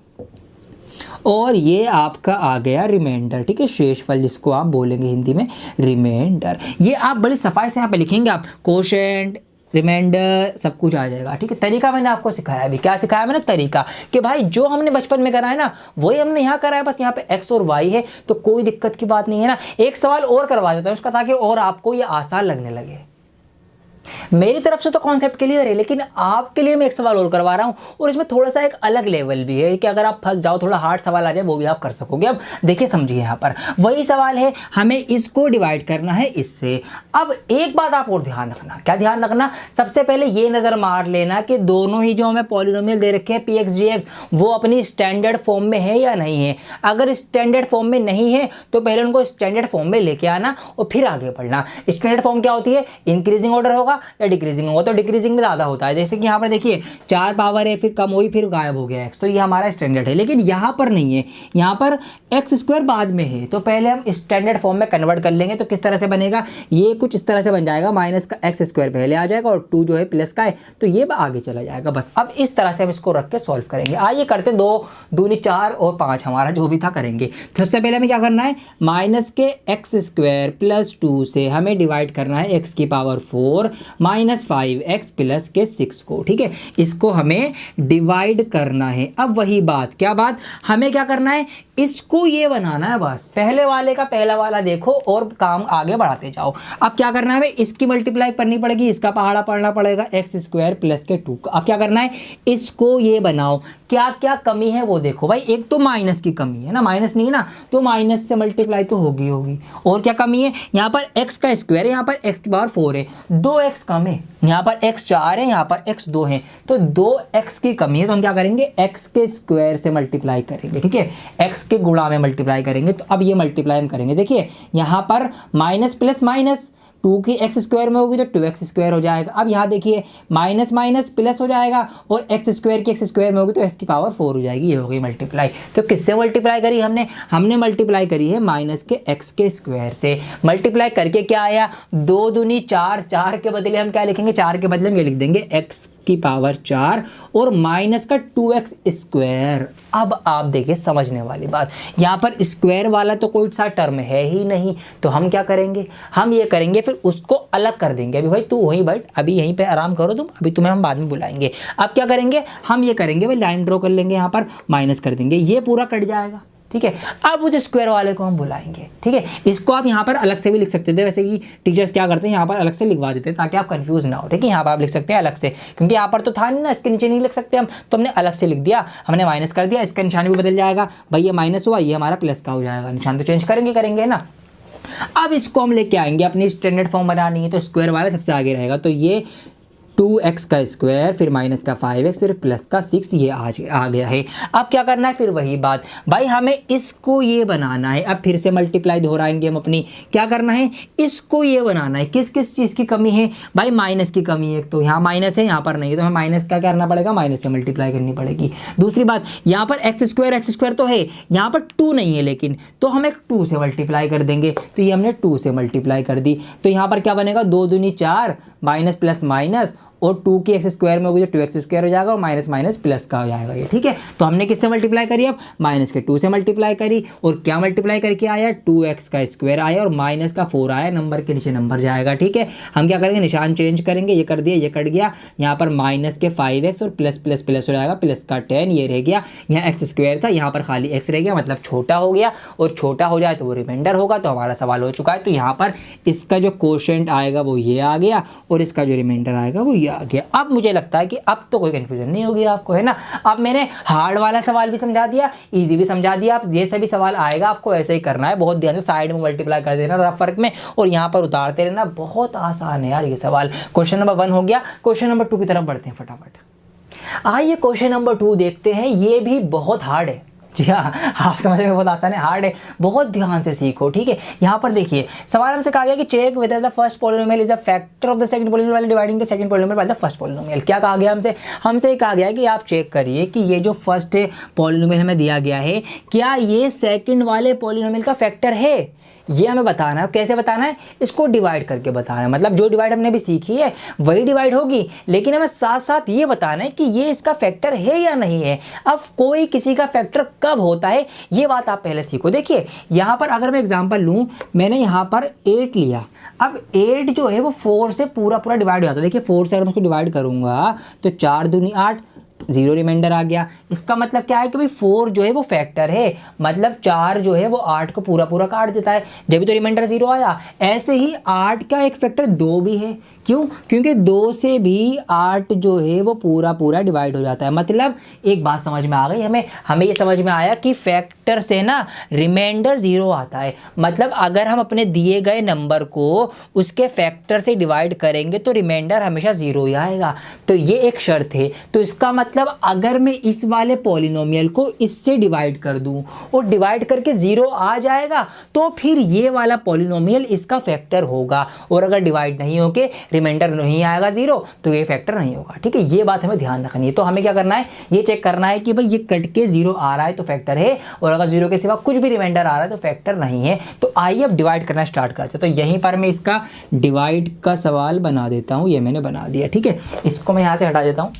[SPEAKER 1] और ये आपका आ गया रिमाइंडर, ठीक है, शेषफल जिसको आप बोलेंगे हिंदी में रिमाइंडर। ये आप बड़ी सफाई से यहाँ पे लिखेंगे, आप कोशेंट रिमाइंडर सब कुछ आ जाएगा, ठीक है। तरीका मैंने आपको सिखाया अभी, क्या सिखाया मैंने, तरीका, कि भाई जो हमने बचपन में करा है ना वही हमने यहाँ करा है, बस यहाँ पे x और y है, तो कोई दिक्कत की बात नहीं है ना। एक सवाल और करवा देता हूँ उसका, ताकि और आपको ये आसान लगने लगे। मेरी तरफ से तो कॉन्सेप्ट क्लियर है, लेकिन आपके लिए मैं एक सवाल और करवा रहा हूं, और इसमें थोड़ा सा एक अलग लेवल भी है कि अगर आप फंस जाओ, थोड़ा हार्ड सवाल आ जाए, वो भी आप कर सकोगे। अब देखिए समझिए, यहाँ पर वही सवाल है, हमें इसको डिवाइड करना है इससे। अब एक बात आप और ध्यान रखना, क्या ध्यान रखना, सबसे पहले ये नजर मार लेना कि दोनों ही जो हमें पॉलिनोमियल दे रखे हैं px dx, वो अपनी स्टैंडर्ड फॉर्म में है या नहीं है। अगर स्टैंडर्ड फॉर्म में नहीं है तो पहले उनको स्टैंडर्ड फॉर्म में लेके आना और फिर आगे बढ़ना। स्टैंडर्ड फॉर्म क्या होती है, इंक्रीजिंग ऑर्डर होगा या डिक्रीजिंग होगा, तो डिक्रीजिंग में ज़्यादा होता है। जैसे कि यहाँ पर देखिए 4 पावर है, फिर कम हुई, फिर गायब हो गया x, तो ये हमारा स्टैंडर्ड है। लेकिन यहाँ पर नहीं है, यहाँ पर एक्स स्क्वायर बाद में है, तो पहले हम स्टैंडर्ड फॉर्म में कन्वर्ट कर लेंगे। तो किस तरह से बनेगा, ये कुछ इस तरह से बन जाएगा, माइनस का एक्स स्क्वायर पहले आ जाएगा और 2 जो है प्लस का है, तो ये आगे चला जाएगा। बस अब इस तरह से हम इसको रख के सॉल्व करेंगे। आइए करते हैं, 2 दूनी 4 और 5 हमारा जो भी था करेंगे। सबसे पहले हमें क्या करना है, माइनस के एक्स स्क्वायर प्लस 2 से हमें डिवाइड करना है x की पावर 4 माइनस 5x प्लस के 6 को, ठीक है, इसको हमें डिवाइड करना है। अब वही बात, क्या बात, हमें क्या करना है, इसको ये बनाना है, बस पहले वाले का पहला वाला देखो और काम आगे बढ़ाते जाओ। अब क्या करना है, इसकी मल्टीप्लाई करनी पड़ेगी, इसका पहाड़ा पढ़ना पड़ेगा एक्स स्क्वायर प्लस के 2 का। अब क्या करना है, इसको ये बनाओ, क्या क्या कमी है वो देखो भाई। एक तो माइनस की कमी है ना, माइनस नहीं है ना, तो माइनस से मल्टीप्लाई तो होगी। और क्या कमी है, यहाँ पर एक्स का स्क्वायर है, यहाँ पर एक्स की पावर 4 है, 2x कम है, यहाँ पर x 4 है, यहाँ पर x 2 है, तो 2x की कमी है। तो हम क्या करेंगे, x के स्क्वायर से मल्टीप्लाई करेंगे, ठीक है, x के गुणा में मल्टीप्लाई करेंगे। तो अब ये मल्टीप्लाई हम करेंगे, देखिए यहाँ पर माइनस प्लस माइनस 2 की एक्स स्क्वायर में होगी तो 2x स्क्वायर हो जाएगा। अब यहाँ देखिए माइनस माइनस प्लस हो जाएगा और एक्स स्क्वायर की एक्स स्क्वायर में होगी तो x की पावर 4 हो जाएगी, ये हो गई मल्टीप्लाई। तो किससे मल्टीप्लाई करी हमने मल्टीप्लाई करी है माइनस के x के स्क्वायर से। मल्टीप्लाई करके क्या आया, 2 दूनी 4, 4 के बदले हम क्या लिखेंगे, 4 के बदले हम ये लिख देंगे x की पावर 4 और माइनस का 2x स्क्वायर। अब आप देखिए समझने वाली बात, यहाँ पर स्क्वायर वाला तो कोई सा टर्म है ही नहीं, तो हम क्या करेंगे, हम ये करेंगे फिर उसको अलग कर देंगे। अभी भाई तू वहीं बैठ, अभी यहीं पे आराम करो तुम, अभी तुम्हें हम बाद में बुलाएंगे। अब क्या करेंगे, हम ये करेंगे भाई, लाइन ड्रॉ कर लेंगे, यहाँ पर माइनस कर देंगे, ये पूरा कट जाएगा, ठीक है। अब उस स्क्वायर वाले को हम बुलाएंगे, ठीक है। इसको आप यहाँ पर अलग से भी लिख सकते थे, वैसे कि टीचर्स क्या करते हैं, यहाँ पर अलग से लिखवा देते हैं ताकि आप कंफ्यूज ना हो, ठीक है। यहाँ पर आप लिख सकते हैं अलग से, क्योंकि यहाँ पर तो था नहीं ना, इसके नीचे नहीं लिख सकते हम, तो हमने अलग से लिख दिया, हमने माइनस कर दिया, इसका निशान भी बदल जाएगा भाई, ये माइनस हुआ, ये हमारा प्लस का हो जाएगा, निशान तो चेंज करेंगे ना। अब इसको हम लेके आएंगे, अपनी स्टैंडर्ड फॉर्म बनानी है, तो स्क्वायर वाला सबसे आगे रहेगा, तो ये 2x का स्क्वायर फिर माइनस का 5x फिर प्लस का 6, ये आ गया है। अब क्या करना है, फिर वही बात भाई, हमें इसको ये बनाना है। अब फिर से मल्टीप्लाई दोहराएंगे हम अपनी, क्या करना है, इसको ये बनाना है। किस किस चीज़ की कमी है भाई, माइनस की कमी है, तो यहाँ माइनस है, यहाँ पर नहीं है, तो हमें माइनस का क्या करना पड़ेगा, माइनस से मल्टीप्लाई करनी पड़ेगी। दूसरी बात, यहाँ पर एक्स स्क्वायर तो है, यहाँ पर 2 नहीं है लेकिन, तो हम एक 2 से मल्टीप्लाई कर देंगे, तो ये हमने 2 से मल्टीप्लाई कर दी, तो यहाँ पर क्या बनेगा, 2 दूनी 4 माइनस प्लस माइनस और 2 की एक्स स्क्वायर में होगी तो 2x स्क्वायर हो जाएगा और माइनस माइनस प्लस का हो जाएगा ये, ठीक है। तो हमने किससे मल्टीप्लाई करी, अब माइनस के 2 से मल्टीप्लाई करी, और क्या मल्टीप्लाई करके आया, 2x का स्क्वायर आया और माइनस का 4 आया, नंबर के नीचे नंबर जाएगा, ठीक है। हम क्या करेंगे, निशान चेंज करेंगे, ये कर दिया, ये कट गया, यहाँ पर माइनस के 5x और प्लस प्लस प्लस हो जाएगा, प्लस का 10, ये रह गया, यहाँ एक्स स्क्वायर था, यहाँ पर खाली x रह गया, मतलब छोटा हो गया, और छोटा हो जाए तो वो रिमाइंडर होगा, तो हमारा सवाल हो चुका है। तो यहाँ पर इसका जो कोशेंट आएगा वो ये आ गया और इसका जो रिमाइंडर आएगा वो ये आ गया। अब मुझे लगता है कि अब तो कोई कंफ्यूजन नहीं होगी आपको, है ना। अब मैंने हार्ड वाला सवाल भी समझा दिया, इजी भी समझा दिया। अब ये सभी सवाल आएगा आपको ऐसे ही करना है, बहुत ध्यान से साइड में मल्टीप्लाई कर देना रफ वर्क में और यहाँ पर उतारते रहना, बहुत आसान है यार ये सवाल। क्वेश्चन नंबर 1 हो गया, क्वेश्चन नंबर 2 की तरफ बढ़ते हैं फटाफट। आइए क्वेश्चन नंबर 2 देखते हैं, ये भी बहुत हार्ड है। जी हाँ, आप समझ में बहुत आसान है, हार्ड है, बहुत ध्यान से सीखो, ठीक है। यहाँ पर देखिए सवाल हमसे कहा गया कि check whether the first polynomial is a factor of the second polynomial while dividing the second polynomial by the first polynomial. क्या कहा गया हमसे ये कहा गया कि आप चेक करिए कि ये जो फर्स्ट पॉलिनोमियल हमें दिया गया है, क्या ये सेकंड वाले पॉलिनोमियल का फैक्टर है ये हमें बताना है। कैसे बताना है? इसको डिवाइड करके बताना है। मतलब जो डिवाइड हमने भी सीखी है वही डिवाइड होगी, लेकिन हमें साथ साथ ये बताना है कि ये इसका फैक्टर है या नहीं है। अब कोई किसी का फैक्टर कब होता है ये बात आप पहले सीखो। देखिए यहाँ पर अगर मैं एग्जांपल लूँ, मैंने यहाँ पर 8 लिया। अब 8 जो है वो 4 से पूरा पूरा डिवाइड हो जाता है। देखिए 4 से अगर मैं उसको डिवाइड करूँगा तो 4 दूनी 8, 0 रिमाइंडर आ गया। इसका मतलब क्या है कि भाई 4 जो है वो फैक्टर है, मतलब 4 जो है वो 8 को पूरा पूरा काट देता है, जब भी तो रिमाइंडर 0 आया। ऐसे ही 8 का एक फैक्टर 2 भी है। क्यों? क्योंकि 2 से भी 8 जो है वो पूरा पूरा डिवाइड हो जाता है। मतलब एक बात समझ में आ गई हमें ये समझ में आया कि फैक्टर से ना रिमाइंडर 0 आता है। मतलब अगर हम अपने दिए गए नंबर को उसके फैक्टर से डिवाइड करेंगे तो रिमाइंडर हमेशा 0 ही आएगा। तो ये एक शर्त है। तो इसका मतलब अगर मैं इस वाले पॉलिनोमियल को इससे डिवाइड कर दूं और डिवाइड करके 0 आ जाएगा तो फिर ये वाला पॉलिनोमियल इसका फैक्टर होगा। और अगर डिवाइड नहीं होके रिमाइंडर नहीं आएगा 0 तो ये फैक्टर नहीं होगा। ठीक है, ये बात हमें ध्यान रखनी है। तो हमें क्या करना है, ये चेक करना है कि भाई ये कट के 0 आ रहा है तो फैक्टर है, और अगर 0 के सिवा कुछ भी रिमाइंडर आ रहा है तो फैक्टर नहीं है। तो आइए अब डिवाइड करना स्टार्ट करते हैं। तो यहीं पर मैं इसका डिवाइड का सवाल बना देता हूँ। ये मैंने बना दिया। ठीक है, इसको मैं यहाँ से हटा देता हूँ।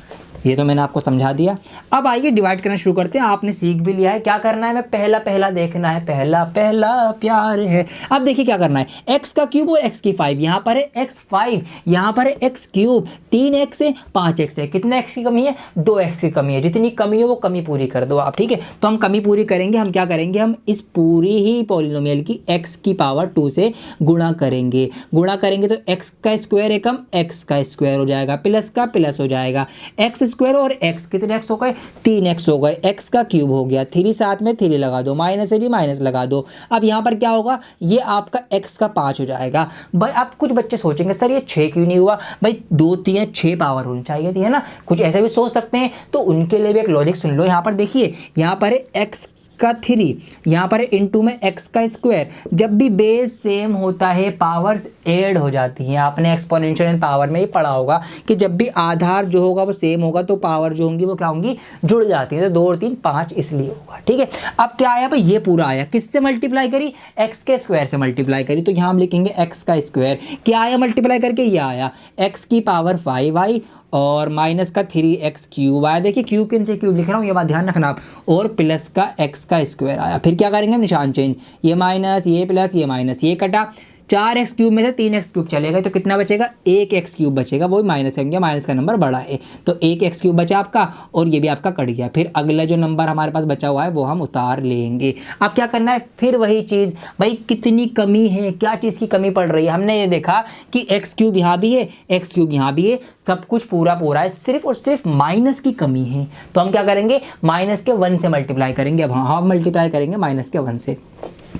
[SPEAKER 1] ये तो मैंने आपको समझा दिया। अब आइए डिवाइड करना शुरू करते हैं। आपने सीख भी लिया है क्या करना है, मैं पहला पहला देखना है, पहला पहला प्यार है। अब देखिए क्या करना है, x का क्यूब और x की 5, यहाँ पर है x 5, यहाँ पर है x क्यूब, 3x है 5x है। कितने x की कमी है? 2x की कमी है। जितनी कमी है वो कमी पूरी कर दो आप। ठीक है, तो हम कमी पूरी करेंगे। हम क्या करेंगे, हम इस पूरी ही पॉलिनोमियल की x की पावर 2 से गुणा करेंगे। गुणा करेंगे तो x का स्क्वायर है कम, x का स्क्वायर हो जाएगा, प्लस का प्लस हो जाएगा, x स्क्वायर और x कितने x हो गए? 3x हो गए। x का क्यूब हो गया, 3 साथ में 3 लगा दो, माइनस है माइनस लगा दो। अब यहाँ पर क्या होगा, ये आपका x का 5 हो जाएगा। भाई अब कुछ बच्चे सोचेंगे सर ये 6 क्यों नहीं हुआ? भाई 2 3 6 पावर होनी चाहिए थी, है ना। कुछ ऐसे भी सोच सकते हैं, तो उनके लिए भी एक लॉजिक सुन लो। यहाँ पर देखिए, यहाँ पर है x का 3, यहाँ पर इनटू में x का स्क्वायर। जब भी बेस सेम होता है पावर्स ऐड हो जाती हैं। आपने एक्सपोनेंशियल एंड पावर में ही पढ़ा होगा कि जब भी आधार जो होगा वो सेम होगा तो पावर जो होंगी वो क्या होंगी, जुड़ जाती है। तो 2 और 3 5 इसलिए होगा। ठीक है, अब क्या आया भाई, ये पूरा आया। किससे मल्टीप्लाई करी? x के स्क्वायर से मल्टीप्लाई करी। तो यहाँ हम लिखेंगे x का स्क्वायर। क्या आया मल्टीप्लाई करके? ये आया x की पावर 5 आई और माइनस का 3x क्यूब आया। देखिए क्यूब के नीचे क्यूब लिख रहा हूँ, ये बात ध्यान रखना आप। और प्लस का x का स्क्वायर आया। फिर क्या करेंगे हम, निशान चेंज, ये माइनस, ये प्लस, ये माइनस, ये कटा। 4x क्यूब में से 3x क्यूब चलेगा तो कितना बचेगा? 1x क्यूब बचेगा। वो माइनस करेंगे, माइनस का नंबर बड़ा है तो 1x क्यूब बचा आपका, और ये भी आपका कट गया। फिर अगला जो नंबर हमारे पास बचा हुआ है वो हम उतार लेंगे। अब क्या करना है, फिर वही चीज़, भाई कितनी कमी है, क्या चीज़ की कमी पड़ रही है। हमने ये देखा कि x क्यूब यहाँ भी है, x क्यूब यहाँ भी है, सब कुछ पूरा पूरा है, सिर्फ और सिर्फ माइनस की कमी है। तो हम क्या करेंगे, माइनस के 1 से मल्टीप्लाई करेंगे। अब हाँ मल्टीप्लाई करेंगे माइनस के 1 से।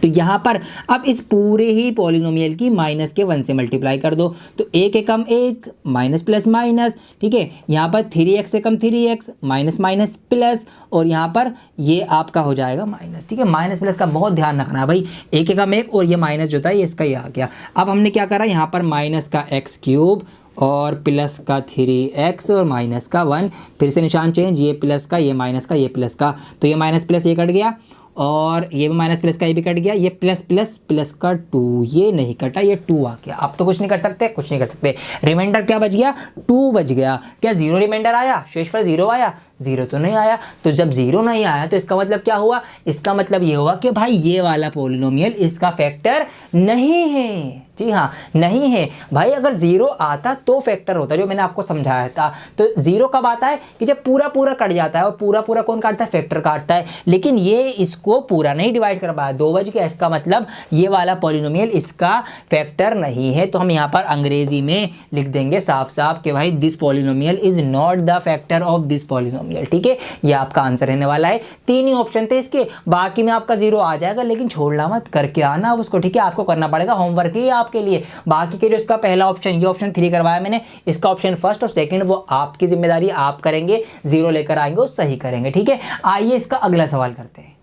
[SPEAKER 1] तो यहाँ पर अब इस पूरे ही पॉलिनोमियल की माइनस के 1 से मल्टीप्लाई कर दो। तो 1 के कम 1, माइनस प्लस माइनस। ठीक है, यहाँ पर 3x से कम 3x, माइनस माइनस प्लस, और यहाँ पर ये आपका हो जाएगा माइनस। ठीक है, माइनस प्लस का बहुत ध्यान रखना है भाई। 1 के कम 1 और ये माइनस जो था ये इसका ही आ गया। अब हमने क्या करा, यहाँ पर माइनस का x क्यूब और प्लस का 3x और माइनस का 1, फिर से निशान चेंज, ये प्लस का, ये माइनस का, ये प्लस का। तो ये माइनस प्लस ये कट गया, और ये माइनस प्लस का ये भी कट गया। ये प्लस प्लस प्लस का 2, ये नहीं कटा, ये 2 आ गया। आप तो कुछ नहीं कर सकते, कुछ नहीं कर सकते। रिमाइंडर क्या बच गया? 2 बच गया। क्या 0 रिमाइंडर आया? शेषफल 0 आया? 0 तो नहीं आया। तो जब 0 नहीं आया तो इसका मतलब क्या हुआ? इसका मतलब ये हुआ कि भाई ये वाला पॉलिनोमियल इसका फैक्टर नहीं है। जी हाँ, नहीं है भाई। अगर 0 आता तो फैक्टर होता, जो मैंने आपको समझाया था। तो 0 कब आता है? कि जब पूरा पूरा कट जाता है, और पूरा पूरा कौन काटता है? फैक्टर काटता है। लेकिन ये इसको पूरा नहीं डिवाइड कर पाया, 2 बज गया। इसका मतलब ये वाला पॉलिनोमियल इसका फैक्टर नहीं है। तो हम यहाँ पर अंग्रेजी में लिख देंगे साफ साफ कि भाई this polynomial is not the factor of this polynomial. ठीक है, ये आपका आंसर रहने वाला है। 3 ही ऑप्शन थे इसके, बाकी में आपका 0 आ जाएगा, लेकिन छोड़ना मत, करके आना अब उसको। ठीक है, आपको करना पड़ेगा, होमवर्क ही आपके लिए। बाकी के जो इसका पहला ऑप्शन, ये ऑप्शन 3 करवाया मैंने, इसका ऑप्शन फर्स्ट और सेकंड वो आपकी जिम्मेदारी, आप करेंगे, 0 लेकर आएंगे और सही करेंगे। ठीक है, आइए इसका अगला सवाल करते हैं।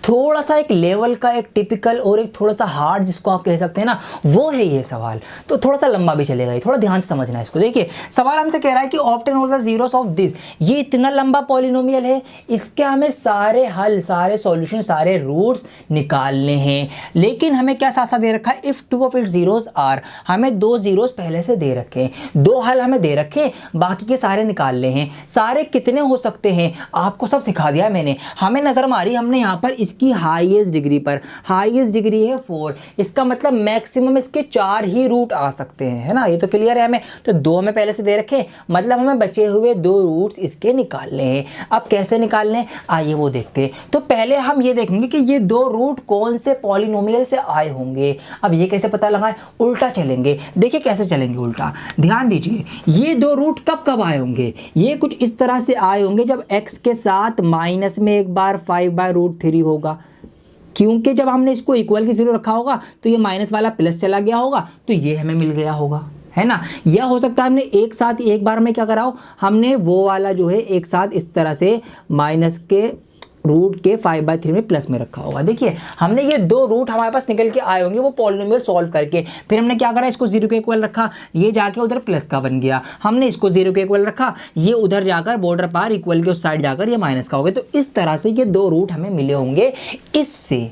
[SPEAKER 1] थोड़ा सा एक लेवल का, एक टिपिकल और एक थोड़ा सा हार्ड जिसको आप कह सकते हैं ना, वो है ये सवाल। तो थोड़ा सा लंबा भी चलेगा, थोड़ा ध्यान से समझना है इसको। देखिए सवाल हमसे कह रहा है कि obtain all the zeros of this, ये इतना लंबा पॉलिनोमियल है, इसके हमें सारे हल, सारे सॉल्यूशन, सारे रूट्स निकालने हैं। लेकिन हमें क्या साथ साथ दे रखा है, if two of its zeros are, हमें 2 जीरोस पहले से दे रखे हैं, 2 हल हमें दे रखे हैं, बाकी के सारे निकालने हैं। सारे कितने हो सकते हैं आपको सब सिखा दिया मैंने। हमें नजर मारी हमने यहाँ पर इसकी हाईएस्ट डिग्री पर, हाईएस्ट डिग्री है 4, इसका मतलब मैक्सिमम इसके 4 ही रूट आ सकते हैं, है ना, ये तो क्लियर है हमें। तो 2 हमें पहले से दे रखे, मतलब हमें बचे हुए 2 रूट्स इसके निकालने हैं। अब कैसे निकालने हैं आइए वो देखते हैं। तो पहले हम ये देखेंगे कि ये 2 रूट कौन से पॉलिनोमियल से आए होंगे। अब ये कैसे पता लगाएं, उल्टा चलेंगे। देखिए कैसे चलेंगे उल्टा, ध्यान दीजिए। ये 2 रूट कब कब आए होंगे, ये कुछ इस तरह से आए होंगे जब x के साथ माइनस में एक बार 5/√3 होगा, क्योंकि जब हमने इसको इक्वल की 0 रखा होगा तो ये माइनस वाला प्लस चला गया होगा, तो ये हमें मिल गया होगा, है ना। या हो सकता है हमने एक साथ एक बार में क्या करा हो, हमने वो वाला जो है एक साथ इस तरह से माइनस के रूट के 5/3 में प्लस में रखा होगा। देखिए हमने ये 2 रूट हमारे पास निकल के आए होंगे वो पॉलिनोमियल सॉल्व करके, फिर हमने क्या करा, इसको 0 के इक्वल रखा, ये जाके उधर प्लस का बन गया, हमने इसको 0 के इक्वल रखा, ये उधर जाकर बॉर्डर पार इक्वल के उस साइड जाकर ये माइनस का हो गया। तो इस तरह से ये 2 रूट हमें मिले होंगे इससे,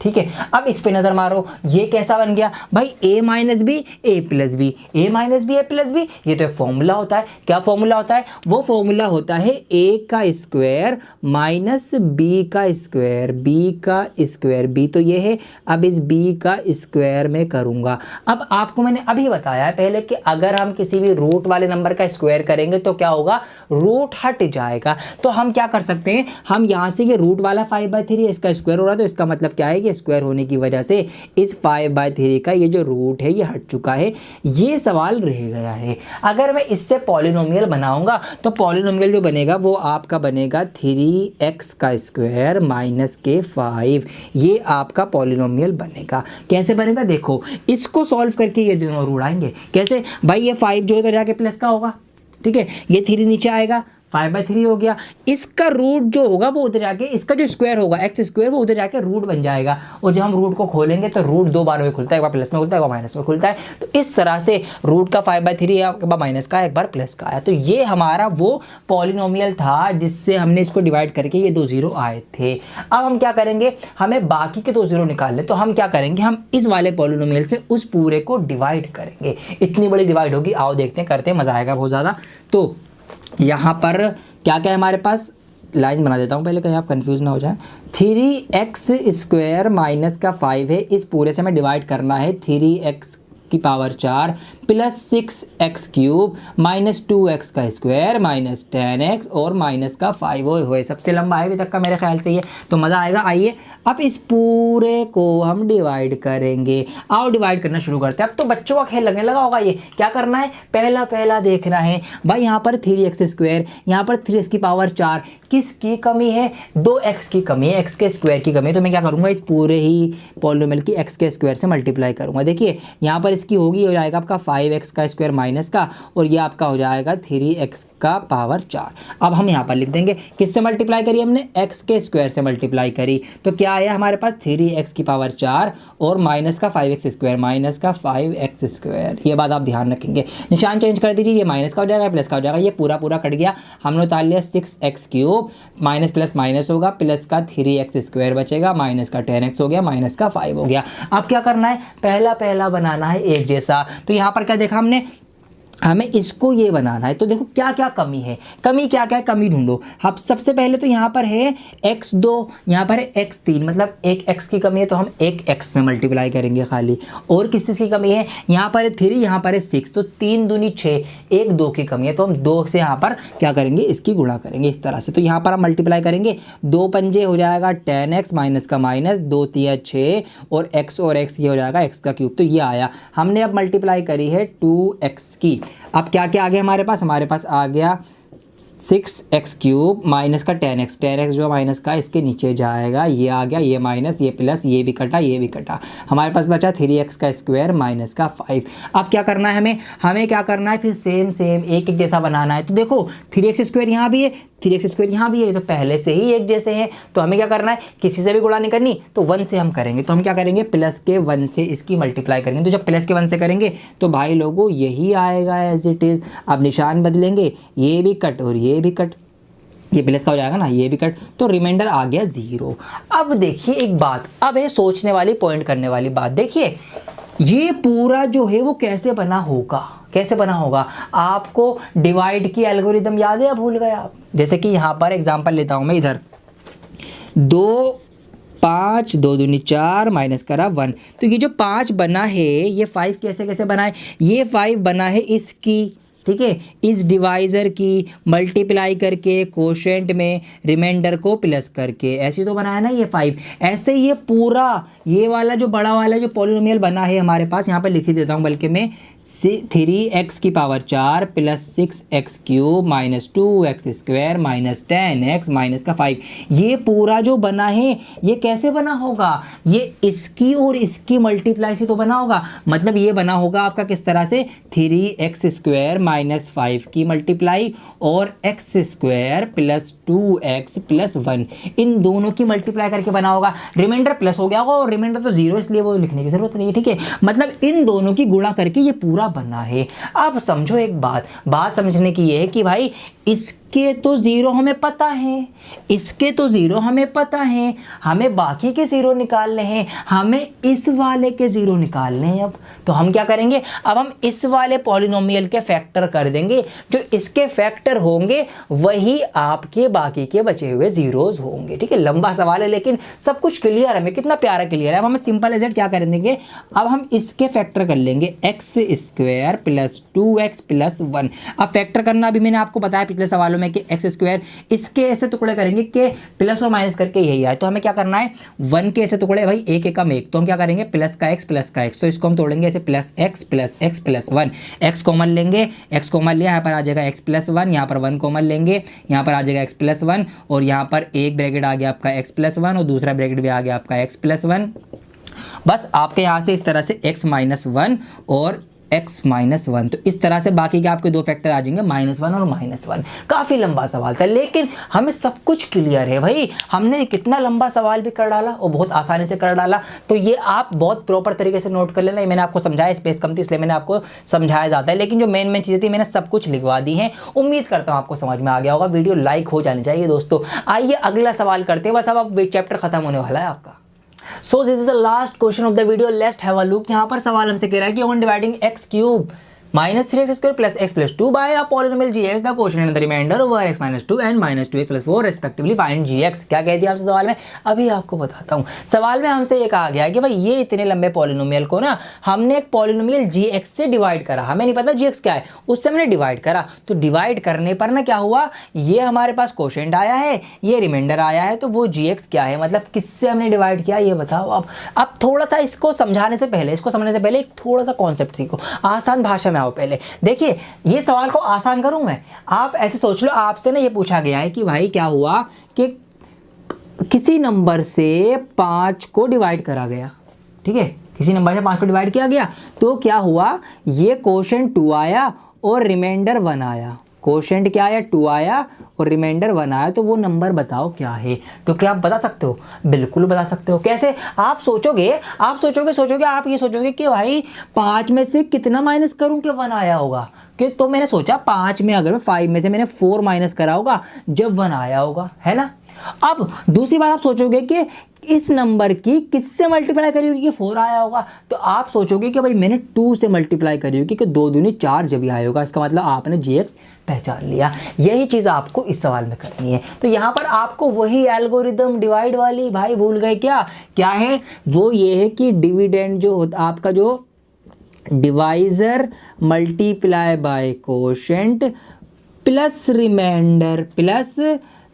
[SPEAKER 1] ठीक है। अब इस पे नजर मारो, ये कैसा बन गया भाई, a minus B A plus B, A minus B A plus B, ये तो एक फॉर्मूला होता है। क्या फॉर्मूला होता है, वो फॉर्मूला होता है a का स्क्वायर माइनस b का स्क्वायर, b का स्क्वायर, b तो ये है। अब इस b का स्क्वायर में करूंगा। अब आपको मैंने अभी बताया है पहले कि अगर हम किसी भी रूट वाले नंबर का स्क्वायर करेंगे तो क्या होगा, रूट हट जाएगा। तो हम क्या कर सकते हैं, हम यहाँ से ये रूट वाला 5/3 इसका स्क्वायर हो रहा है, तो इसका मतलब क्या है कि स्क्वायर होने की वजह से इस 5/3 का ये जो रूट है ये हट चुका है। ये सवाल रह गया है। अगर मैं इससे पॉलिनोमियल बनाऊंगा तो पॉलिनोमियल जो बनेगा वो आपका बनेगा 3x का स्क्वायर माइनस के 5, ये आपका पॉलिनोमियल बनेगा। कैसे बनेगा देखो, इसको सॉल्व करके ये दोनों रूट आएंगे। कैसे भाई, ये 5 जो है तो जाके प्लस का होगा, ठीक है, ये 3 नीचे आएगा, 5/3 हो गया। इसका रूट जो होगा वो उधर जाके, इसका जो स्क्वायर होगा x स्क्वायर, वो उधर जाके रूट बन जाएगा। और जब हम रूट को खोलेंगे तो रूट 2 बार में खुलता है, एक बार प्लस में खुलता है, एक बार माइनस में खुलता है। तो इस तरह से रूट का 5/3 एक बार माइनस का, एक बार प्लस का आया। तो ये हमारा वो पॉलिनोमियल था जिससे हमने इसको डिवाइड करके ये 2 जीरो आए थे। अब हम क्या करेंगे, हमें बाकी के 2 जीरो निकालने, तो हम क्या करेंगे, हम इस वाले पॉलिनोमियल से उस पूरे को डिवाइड करेंगे। इतनी बड़ी डिवाइड होगी, आओ देखते हैं, करते हैं, मजा आएगा बहुत ज़्यादा। तो यहाँ पर क्या क्या है हमारे पास, लाइन बना देता हूँ पहले कहीं आप कंफ्यूज ना हो जाए। 3x स्क्वायर माइनस का 5 है, इस पूरे से हमें डिवाइड करना है 3x की power 4 plus 6x cube minus 2x का स्क्वायर माइनस 10x और माइनस का 5 हुए। सबसे लंबा है अभी तक का मेरे ख्याल से ये, तो मज़ा आएगा। आइए अब इस पूरे को हम डिवाइड करेंगे। आओ डिवाइड करना शुरू करते हैं। अब तो बच्चों का खेल लगने लगा होगा। ये क्या करना है, पहला पहला देखना है भाई। यहाँ पर 3x स्क्वायर, यहाँ पर 3x की पावर 4, किसकी कमी है, 2x की कमी है, x के स्क्वायर की कमी है। तो मैं क्या करूँगा, इस पूरे ही पॉलिनोमियल की x के स्क्वायर से मल्टीप्लाई करूँगा। देखिए यहाँ पर इसकी होगी, हो जाएगा आपका 5x का स्क्वायर माइनस का, और ये आपका हो जाएगा 3x का पावर 4। अब हम यहाँ पर लिख देंगे, किससे मल्टीप्लाई करी हमने, x के स्क्वायर से मल्टीप्लाई करी। तो क्या आया हमारे पास 3x की पावर 4 और माइनस का 5x स्क्वायर, माइनस का 5x स्क्वायर। ये बात आप ध्यान रखेंगे, निशान चेंज कर दीजिए, ये माइनस का हो जाएगा, प्लस का हो जाएगा, ये पूरा पूरा कट गया। हमने उतार लिया 6x cube, minus plus minus होगा, प्लस का 3x स्क्वायर बचेगा, माइनस का 10x हो गया, माइनस का 5 हो गया। अब क्या करना है, पहला पहला बनाना है एक जैसा। तो यहाँ पर क्या देखा हमने, हमें इसको ये बनाना है। तो देखो क्या क्या कमी है, कमी क्या क्या है, कमी ढूंढो। अब सबसे पहले तो यहाँ पर है x2, यहाँ पर है x3, मतलब एक x की कमी है तो हम एक x से मल्टीप्लाई करेंगे खाली। और किस चीज़ की कमी है, यहाँ पर है 3, यहाँ पर है 6, तो 3 दूनी 6, 1 2 की कमी है, तो हम 2 से यहाँ पर क्या करेंगे, इसकी गुणा करेंगे इस तरह से। तो यहाँ पर हम मल्टीप्लाई करेंगे, 2 पंजे हो जाएगा 10x माइनस का माइनस, 2 3 6 और x ये हो जाएगा x का क्यूब। तो ये आया। हमने अब मल्टीप्लाई करी है 2x की। अब क्या क्या आ गया हमारे पास आ गया 6x क्यूब माइनस का 10x जो माइनस का इसके नीचे जाएगा, ये आ गया, ये माइनस, ये प्लस, ये भी कटा, ये भी कटा। हमारे पास बचा 3x का स्क्वायर माइनस का 5। अब क्या करना है हमें क्या करना है, फिर सेम एक एक जैसा बनाना है। तो देखो 3x स्क्वायर यहाँ भी है, 3x² यहाँ भी है, तो पहले से ही एक जैसे हैं, तो हमें क्या करना है, किसी से भी गुणा नहीं करनी, तो 1 से हम करेंगे। तो हम क्या करेंगे, प्लस के 1 से इसकी मल्टीप्लाई करेंगे। तो जब प्लस के 1 से करेंगे तो भाई लोगों यही आएगा एज इट इज़। अब निशान बदलेंगे, ये भी कट और ये भी कट, ये प्लस का हो जाएगा ना, ये भी कट, तो रिमाइंडर आ गया 0। अब देखिए एक बात, अब है सोचने वाली, पॉइंट करने वाली बात। देखिए ये पूरा जो है वो कैसे बना होगा, कैसे बना होगा। आपको डिवाइड की एल्गोरिदम याद है या भूल गए आप? जैसे कि यहाँ पर एग्जांपल लेता हूँ मैं, इधर 2 5 2 दूनी 4 माइनस करा 1, तो ये जो 5 बना है ये 5 कैसे कैसे बना है, ये 5 बना है इसकी, ठीक है, इस डिवाइज़र की मल्टीप्लाई करके कोशेंट में रिमाइंडर को प्लस करके, ऐसे तो बनाया ना ये 5। ऐसे ये पूरा ये वाला जो बड़ा वाला जो पॉलिनोमियल बना है हमारे पास, यहाँ पर लिख ही देता हूँ बल्कि मैं, 3x की power 4 plus 6x³ minus 2x² minus 10x minus का 5, ये पूरा जो बना है ये कैसे बना होगा, ये इसकी और इसकी मल्टीप्लाई से तो बना होगा। मतलब ये बना होगा आपका किस तरह से, 3x² माइनस 5 की मल्टीप्लाई और x² प्लस 2x प्लस 1, इन दोनों की मल्टीप्लाई करके बना होगा। रिमाइंडर प्लस हो गया होगा और रिमाइंडर तो 0 इसलिए वो लिखने की जरूरत नहीं है, ठीक है। मतलब इन दोनों की गुणा करके ये पूरा बना है। अब समझो एक बात समझने की ये है कि भाई इसके तो 0 हमें पता है, इसके तो 0 हमें पता है, हमें बाकी के 0 निकालने हैं, हमें इस वाले के 0 निकालने हैं। अब तो हम क्या करेंगे, अब हम इस वाले पॉलिनोमियल के फैक्टर कर देंगे, जो इसके फैक्टर होंगे वही आपके बाकी के बचे हुए जीरोज होंगे, ठीक है। लंबा सवाल है लेकिन सब कुछ क्लियर है, हमें कितना प्यारा क्लियर है। अब हमें सिंपल एज क्या कर देंगे, अब हम इसके फैक्टर कर लेंगे, x² प्लस 2x प्लस 1। अब फैक्टर करना अभी मैंने आपको बताया पिछले सवालों में कि x² इसके ऐसे टुकड़े करेंगे कि प्लस और माइनस करके यही आए, तो हमें क्या करना है, 1 के ऐसे टुकड़े, भाई एक एक कम एक, तो हम क्या करेंगे प्लस का x, तो इसको हम तोड़ेंगे ऐसे plus x plus 1, x common लेंगे, x कॉमन लिया, यहाँ पर आ जाएगा x प्लस 1, यहाँ पर 1 कॉमन लेंगे, यहाँ पर आ जाएगा x प्लस 1, और यहाँ पर एक ब्रैकेट आ गया आपका x प्लस 1 और दूसरा ब्रैकेट भी आ गया आपका x प्लस 1। बस आपके यहाँ से इस तरह से x माइनस 1 और x माइनस 1, तो इस तरह से बाकी के आपके दो फैक्टर आ जाएंगे -1 और -1। काफ़ी लंबा सवाल था लेकिन हमें सब कुछ क्लियर है भाई, हमने कितना लंबा सवाल भी कर डाला और बहुत आसानी से कर डाला। तो ये आप बहुत प्रॉपर तरीके से नोट कर लेना। ये मैंने आपको समझाया, स्पेस कम थी इसलिए मैंने आपको समझाया जाता है, लेकिन जो मेन चीज़ें थी मैंने सब कुछ लिखवा दी हैं। उम्मीद करता हूँ आपको समझ में आ गया होगा। वीडियो लाइक हो जानी चाहिए दोस्तों। आइए अगला सवाल करते हैं, बस अब चैप्टर खत्म होने वाला है आपका। So this is the last question of the video. Let's have a look. यहाँ पर सवाल हमसे कह रहा है कि on dividing x³ minus 3x² plus x plus 2 by a polynomial gx, the quotient and the remainder over x minus 2 and minus 2x plus 4 respectively find gx। क्या कह दिया आपसे सवाल में, अभी आपको बताता हूँ। सवाल में हमसे ये कहा गया कि भाई ये इतने लंबे पॉलिनोमियल को ना हमने एक पॉलिनोमियल gx से डिवाइड करा, हमें नहीं पता gx क्या है, उससे हमने डिवाइड करा। तो डिवाइड करने पर ना क्या हुआ, ये हमारे पास क्वोशिएंट आया है, ये रिमाइंडर आया है, तो वो gx क्या है, मतलब किससे हमने डिवाइड किया ये बताओ। अब थोड़ा सा इसको समझाने से पहले, इसको समझने से पहले एक थोड़ा सा कॉन्सेप्ट सीखो, आसान भाषा में आओ। पहले देखिए ये सवाल को आसान करूं मैं, आप ऐसे सोच लो, आपसे ना ये पूछा गया है कि भाई क्या हुआ कि किसी नंबर से 5 को डिवाइड करा गया, ठीक है, किसी नंबर से 5 को डिवाइड किया गया, तो क्या हुआ, ये क्वोशिएंट 2 आया और रिमाइंडर 1 आया। क्वोशिएंट क्या आया, 2 आया और रिमाइंडर 1 आया, तो वो नंबर बताओ क्या है। तो क्या आप बता सकते हो, बिल्कुल बता सकते हो। कैसे, आप सोचोगे आप ये सोचोगे कि भाई 5 में से कितना माइनस करूं कि 1 आया होगा, कि तो मैंने सोचा 5 में अगर 5 में से मैंने 4 माइनस करा होगा जब 1 आया होगा, है ना। अब दूसरी बार आप सोचोगे कि इस नंबर की किससे मल्टीप्लाई करी होगी कि 4 आया होगा, तो आप सोचोगे कि भाई मैंने 2 से मल्टीप्लाई करी होगी कि 2 दूनी 4 जब भी आया होगा। इसका मतलब आपने gx पहचान लिया। यही चीज़ आपको इस सवाल में करनी है। तो यहाँ पर आपको वही एल्गोरिदम डिवाइड वाली, भाई भूल गए क्या है, वो ये है कि डिविडेंड जो होता आपका, जो divisor multiply by quotient plus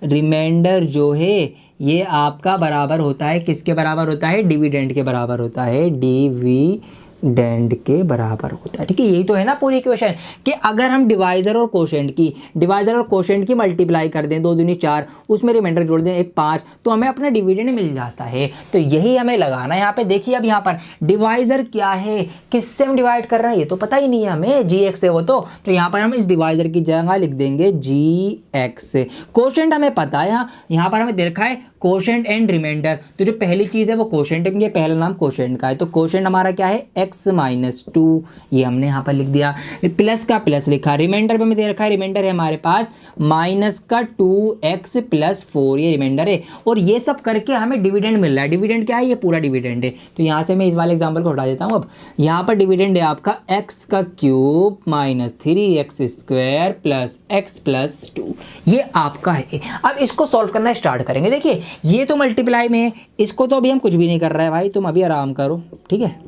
[SPEAKER 1] remainder जो है ये आपका बराबर होता है, किसके बराबर होता है, डिविडेंड के बराबर होता है, डिविडेंड डिविडेंड के बराबर होता है। ठीक है, यही तो है ना पूरी इक्वेशन कि अगर हम डिवाइजर और कोशेंट की मल्टीप्लाई कर दें, 2 दूनी 4, उसमें रिमाइंडर जोड़ दें 1 5, तो हमें अपना डिविडेंड मिल जाता है। तो यही हमें लगाना है यहाँ पे। देखिए अब यहाँ पर डिवाइजर क्या है, किससे हम डिवाइड कर रहे हैं ये तो पता ही नहीं है हमें, gx से वो तो यहाँ पर हम इस डिवाइजर की जगह लिख देंगे gx। कोशेंट हमें पता है, यहाँ पर हमें दे रखा है कोशेंट एंड रिमाइंडर। तो जो पहली चीज़ है वो कोशेंट है, पहला नाम कोशेंट का है। तो कोशेंट हमारा क्या है x - 2, ये हमने यहाँ पर लिख दिया। प्लस का प्लस लिखा, रिमाइंडर पे हमें दे रखा है, रिमाइंडर है हमारे पास माइनस का 2x + 4, ये रिमाइंडर है। और ये सब करके हमें डिविडेंड मिल रहा है। डिविडेंड क्या है, ये पूरा डिविडेंड है। तो यहाँ से मैं इस वाले एग्जाम्पल को हटा देता हूँ। अब यहाँ पर डिविडेंड है आपका x³ - 3x² + x + 2, ये आपका है। अब इसको सॉल्व करना स्टार्ट करेंगे। देखिए ये तो मल्टीप्लाई में है, इसको तो अभी हम कुछ भी नहीं कर रहे हैं भाई, तुम अभी आराम करो, ठीक है।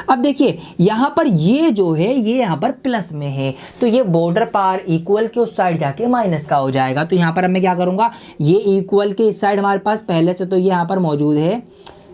[SPEAKER 1] अब देखिए यहाँ पर ये जो है ये यहाँ पर प्लस में है, तो ये बॉर्डर पार इक्वल के उस साइड जाके माइनस का हो जाएगा। तो यहाँ पर मैं क्या करूँगा, ये इक्वल के इस साइड हमारे पास पहले से तो ये यहाँ पर मौजूद है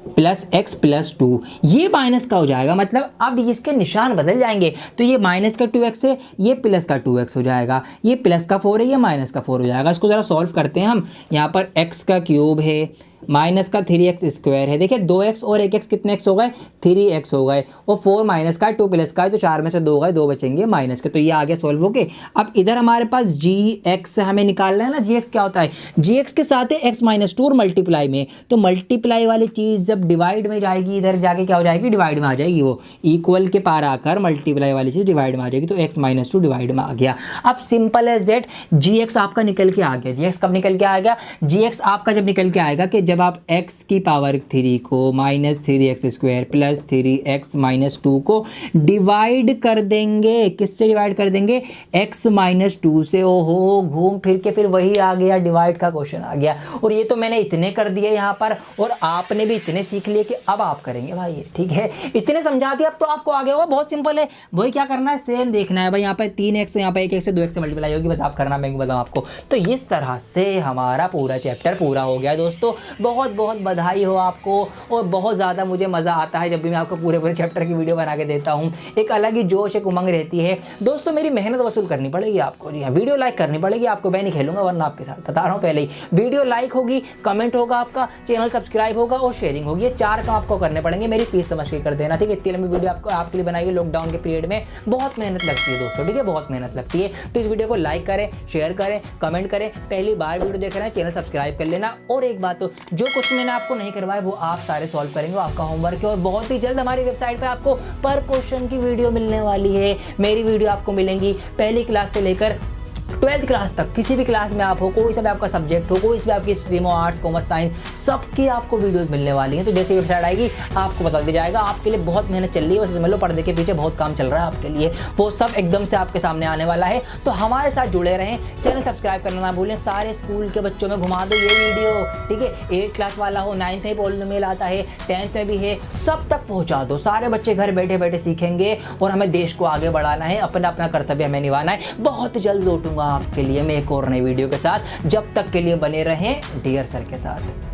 [SPEAKER 1] +x + 2, ये माइनस का हो जाएगा। मतलब अब इसके निशान बदल जाएंगे। तो ये माइनस का 2x है, ये प्लस का 2x हो जाएगा। ये प्लस का 4 है, ये माइनस का 4 हो जाएगा। इसको ज़रा सॉल्व करते हैं हम। यहाँ पर x³ है, माइनस का 3x² है। देखिए 2x और 1x कितने x हो गए, 3x हो गए। और 4 माइनस का 2 प्लस का है, तो 4 में से 2 गए, 2 बचेंगे माइनस के। तो ये आ गया सॉल्व होके। अब इधर हमारे पास gx हमें निकालना है ना। gx क्या होता है, gx के साथ है x - 2 और मल्टीप्लाई में। तो मल्टीप्लाई वाली चीज़ जब डिवाइड में जाएगी, इधर जाके क्या हो जाएगी, डिवाइड में आ जाएगी। वो इक्वल के पार आकर मल्टीप्लाई वाली चीज़ डिवाइड में आ जाएगी। तो x - 2 डिवाइड में आ गया। अब सिंपल एज दैट gx आपका निकल के आ गया। gx कब निकल के आएगा, gx आपका जब निकल के आएगा कि जब आप x³ को -3x² + 3x - 2 को डिवाइड कर देंगे। किससे डिवाइड कर देंगे, x - 2 से। ओहो, घूम फिर के फिर वही आ गया, डिवाइड का क्वेश्चन आ गया। और ये तो मैंने इतने कर दिए यहाँ पर, और आपने भी इतने सीख लिए कि अब आप करेंगे भाई, ठीक है। इतने समझा दिया, अब तो आपको आ गया होगा। बहुत सिंपल है, वही क्या करना है, सेम देखना है भाई। यहाँ पर 3x, यहाँ पर 1x से 2x से मल्टीप्लाई होगी, बस आप करना, मैं बताऊँ आपको। तो इस तरह से हमारा पूरा चैप्टर पूरा हो गया दोस्तों। बहुत बहुत बधाई हो आपको, और बहुत ज़्यादा मुझे मज़ा आता है जब भी मैं आपको पूरे चैप्टर की वीडियो बना के देता हूँ। एक अलग ही जोश, एक उमंग रहती है दोस्तों। मेरी मेहनत वसूल करनी पड़ेगी आपको। जी हाँ, वीडियो लाइक करनी पड़ेगी आपको। मैं नहीं खेलूंगा वरना आपके साथ, बता रहा हूँ पहले ही। वीडियो लाइक होगी, कमेंट होगा आपका, चैनल सब्सक्राइब होगा और शेयरिंग होगी। ये 4 काम आपको करने पड़ेंगे। मेरी फीस समझ के कर देना, ठीक है। इतनी लंबी वीडियो आपके लिए बनाई है लॉकडाउन के पीरियड में। बहुत मेहनत लगती है दोस्तों, ठीक है, बहुत मेहनत लगती है। तो इस वीडियो को लाइक करें, शेयर करें, कमेंट करें। पहली बार वीडियो देख रहे हैं, चैनल सब्सक्राइब कर लेना। और एक बात, तो जो कुछ मैंने आपको नहीं करवाया वो आप सारे सॉल्व करेंगे, आपका होमवर्क है। और बहुत ही जल्द हमारी वेबसाइट पे आपको पर क्वेश्चन की वीडियो मिलने वाली है। मेरी वीडियो आपको मिलेंगी पहली क्लास से लेकर 12th क्लास तक। किसी भी क्लास में आप हो, कोई सा भी आपका सब्जेक्ट हो, कोई सी भी आपकी स्ट्रीम हो, आर्ट्स, कॉमर्स, साइंस, सबकी आपको वीडियोस मिलने वाली हैं। तो जैसे वेबसाइट आएगी आपको बता दिया जाएगा। आपके लिए बहुत मेहनत चल रही है, बस समझ लो पर्दे के पीछे बहुत काम चल रहा है आपके लिए। वो सब एकदम से आपके सामने आने वाला है। तो हमारे साथ जुड़े रहें, चैनल सब्सक्राइब करना ना भूलें। सारे स्कूल के बच्चों में घुमा दो ये वीडियो, ठीक है। 8th क्लास वाला हो, 9th में पॉलिनोमियल आता है, 10th में भी है, सब तक पहुँचा दो। सारे बच्चे घर बैठे बैठे सीखेंगे और हमें देश को आगे बढ़ाना है, अपना कर्तव्य हमें निभाना है। बहुत जल्द लौटूंगा आपके लिए मैं एक और नई वीडियो के साथ। जब तक के लिए बने रहें डियर सर के साथ।